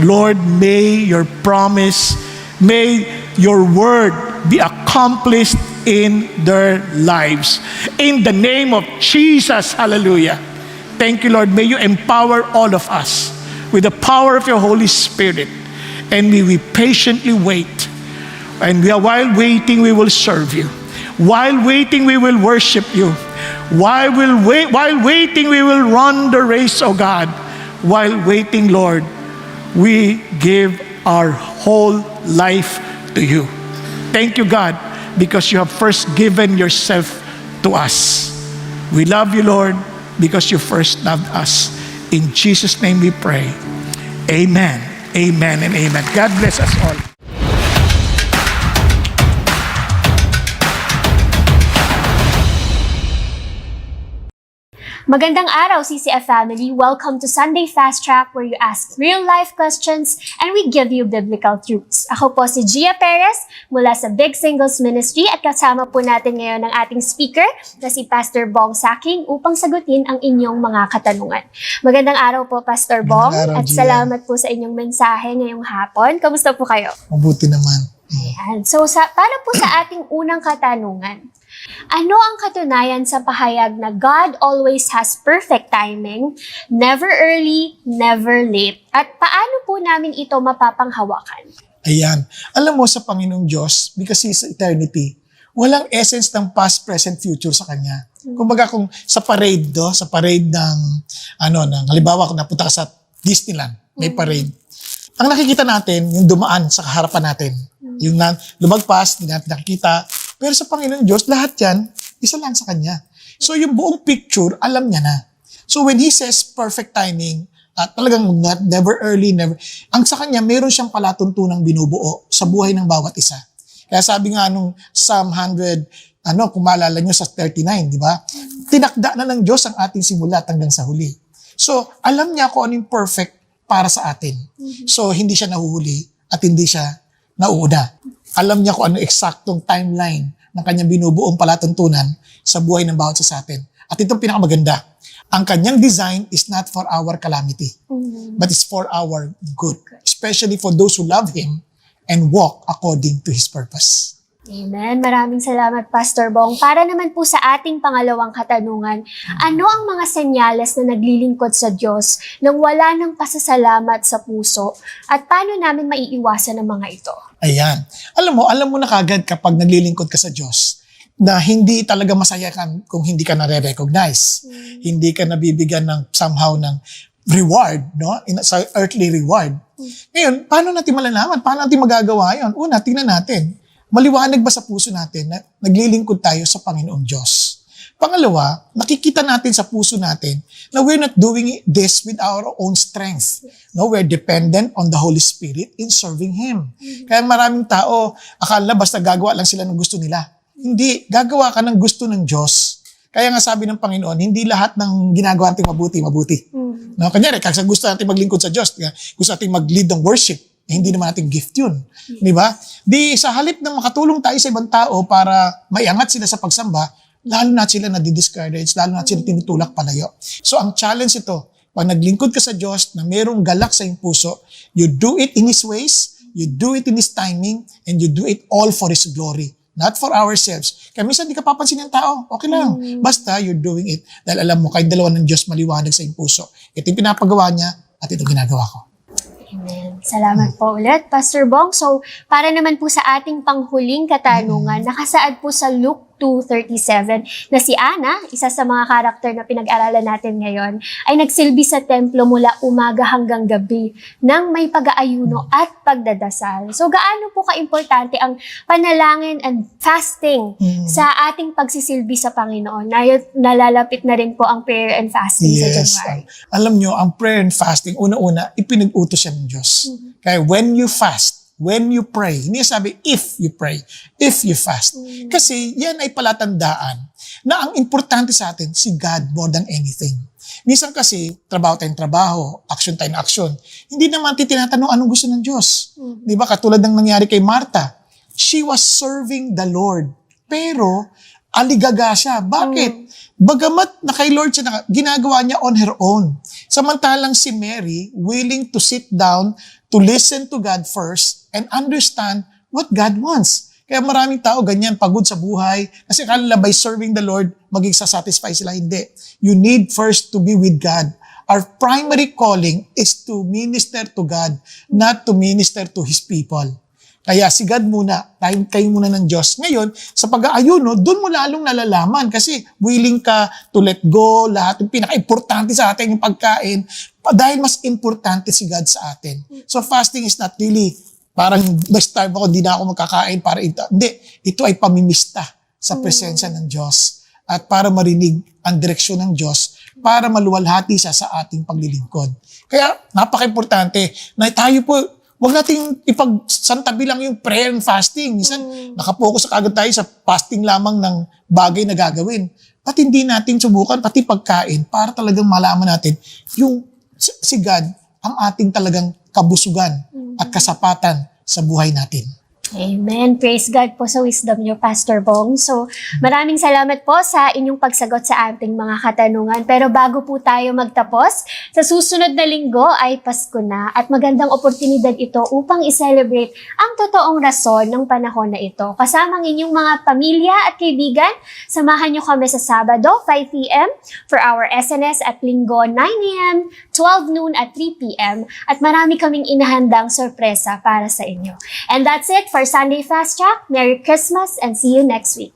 Lord, may your promise, may your word be accomplished in their lives. In the name of Jesus, hallelujah. Thank you, Lord. May you empower all of us with the power of your Holy Spirit. And may we patiently wait. And while waiting, we will serve you. While waiting, we will worship you. While waiting, we will run the race, O God. While waiting, Lord, we give our whole life to you. Thank you, God, because you have first given yourself to us. We love you, Lord, because you first loved us. In Jesus' name we pray. Amen, amen, and amen. God bless us all. Magandang araw, CCF family. Welcome to Sunday Fast Track, where you ask real-life questions and we give you biblical truths. Ako po si Gia Perez mula sa Big Singles Ministry at kasama po natin ngayon ang ating speaker na si Pastor Bong Saking upang sagutin ang inyong mga katanungan. Magandang araw po, Pastor Bong, Magandang araw, at Gia. salamat po sa inyong mensahe ngayong hapon. Kamusta po kayo? Mabuti naman. Ayan. So, para po sa ating unang katanungan, ano ang katunayan sa pahayag na God always has perfect timing, never early, never late? At paano po namin ito mapapanghawakan? Ayan. Alam mo sa Panginoong Diyos, because He is eternity, walang essence ng past, present, future sa Kanya. Kumbaga kung sa parade ng, halimbawa kung napunta ka sa Disneyland, may parade. Ang nakikita natin, yung dumaan sa harapan natin. Yung lumagpas, hindi natin nakikita. Pero sa Panginoon Diyos, lahat yan, isa lang sa Kanya. So yung buong picture, alam niya na. So when He says perfect timing, talagang never early, never, ang sa Kanya, meron siyang palatuntunang binubuo sa buhay ng bawat isa. Kaya sabi nga nung Psalm 100, kung maalala nyo sa 39, di ba? Tinakda na ng Diyos ang ating simula hanggang sa huli. So alam niya kung ano yung perfect para sa atin. So hindi siya nahuhuli at hindi siya nauuna. Alam niya kung ano eksaktong timeline ng kanyang binubuong palatuntunan sa buhay ng bawat isa sa atin. At itong pinakamaganda, ang kanyang design is not for our calamity, but it's for our good. Especially for those who love Him and walk according to His purpose. Amen. Maraming salamat, Pastor Bong. Para naman po sa ating pangalawang katanungan, ano ang mga senyales na naglilingkod sa Diyos nang wala ng pasasalamat sa puso at paano namin maiiwasan ang mga ito? Ayan. Alam mo na kagad kapag naglilingkod ka sa Diyos na hindi talaga masaya ka kung hindi ka nare-recognize. Hindi ka nabibigyan ng somehow ng reward, no? Sa earthly reward. Ngayon, paano natin malalaman? Paano natin magagawa yun? Una, tingnan natin. Maliwanag ba sa puso natin na naglilingkod tayo sa Panginoong Diyos? Pangalawa, nakikita natin sa puso natin na we're not doing this with our own strength. No, we're dependent on the Holy Spirit in serving Him. Kaya maraming tao, akala basta gagawa lang sila ng gusto nila. Hindi, gagawa ka ng gusto ng Diyos. Kaya nga sabi ng Panginoon, hindi lahat ng ginagawa natin mabuti. No, kanyari, kasi gusto natin maglingkod sa Diyos, gusto natin mag-lead ng worship, hindi naman natin gift yun. Di ba? Di sa halip na makatulong tayo sa ibang tao para maiangat sila sa pagsamba, lalo na sila na-discourage, lalo na sila tinutulak palayo. So ang challenge ito, pag naglingkod ka sa Diyos na mayroong galak sa iyong puso, you do it in His ways, you do it in His timing, and you do it all for His glory. Not for ourselves. Kaya minsan di ka papansin ng tao, okay lang. Basta you're doing it. Dahil alam mo, kahit dalawa ng Diyos maliwanag sa iyong puso. Ito yung pinapagawa niya at ito ginagawa ko. Amen. Salamat po ulit, Pastor Bong. So, para naman po sa ating panghuling katanungan, nakasaad po sa Luke 2:37 na si Ana, isa sa mga karakter na pinag-aralan natin ngayon, ay nagsilbi sa templo mula umaga hanggang gabi nang may pag-aayuno at pagdadasal. So, gaano po ka-importante ang panalangin and fasting sa ating pagsisilbi sa Panginoon? Nalalapit na rin po ang prayer and fasting sa January. Alam nyo, ang prayer and fasting, una-una, ipinag-utos siya ng Diyos. Kaya when you fast, when you pray. Hindi sabi if you pray, if you fast. Kasi yan ay palatandaan na ang importante sa atin si God more than anything. Minsan kasi, trabaho tayong trabaho, action tayong action. Hindi naman tinatanong anong gusto ng Diyos. Di ba? Katulad ng nangyari kay Martha. She was serving the Lord. Pero, aligaga siya. Bakit? Bagamat na kay Lord siya, ginagawa niya on her own. Samantalang si Mary, willing to sit down, to listen to God first, and understand what God wants. Kaya maraming tao ganyan, pagod sa buhay. Kasi akala by serving the Lord, maging satisfy sila. Hindi. You need first to be with God. Our primary calling is to minister to God, not to minister to His people. Kaya si God muna, kayo muna ng Diyos. Ngayon, sa pag-aayuno, doon mo lalong nalalaman kasi willing ka to let go, lahat yung pinaka-importante sa atin yung pagkain, dahil mas importante si God sa atin. So fasting is not really parang ma-starve ako, hindi na ako magkakain para ito. Hindi, ito ay pamimista sa presensya ng Diyos at para marinig ang direksyon ng Diyos, para maluwalhati siya sa ating paglilingkod. Kaya napaka-importante na tayo po, huwag nating ipagsantabi lang yung prayer and fasting. Minsan, nakapokus agad tayo sa fasting lamang ng bagay na gagawin. At hindi natin subukan, pati pagkain, para talagang malaman natin yung si God ang ating talagang kabusugan at kasapatan sa buhay natin. Amen. Praise God po sa wisdom niyo, Pastor Bong. So, maraming salamat po sa inyong pagsagot sa ating mga katanungan. Pero bago po tayo magtapos, sa susunod na linggo ay Pasko na at magandang oportunidad ito upang i-celebrate ang totoong rason ng panahon na ito. Kasama ang inyong mga pamilya at kaibigan, samahan niyo kami sa Sabado, 5 p.m. for our SNS at Linggo, 9 a.m., 12 noon at 3 p.m. At marami kaming inahandang sorpresa para sa inyo. And that's it for Sunday Fast Track. Merry Christmas and see you next week.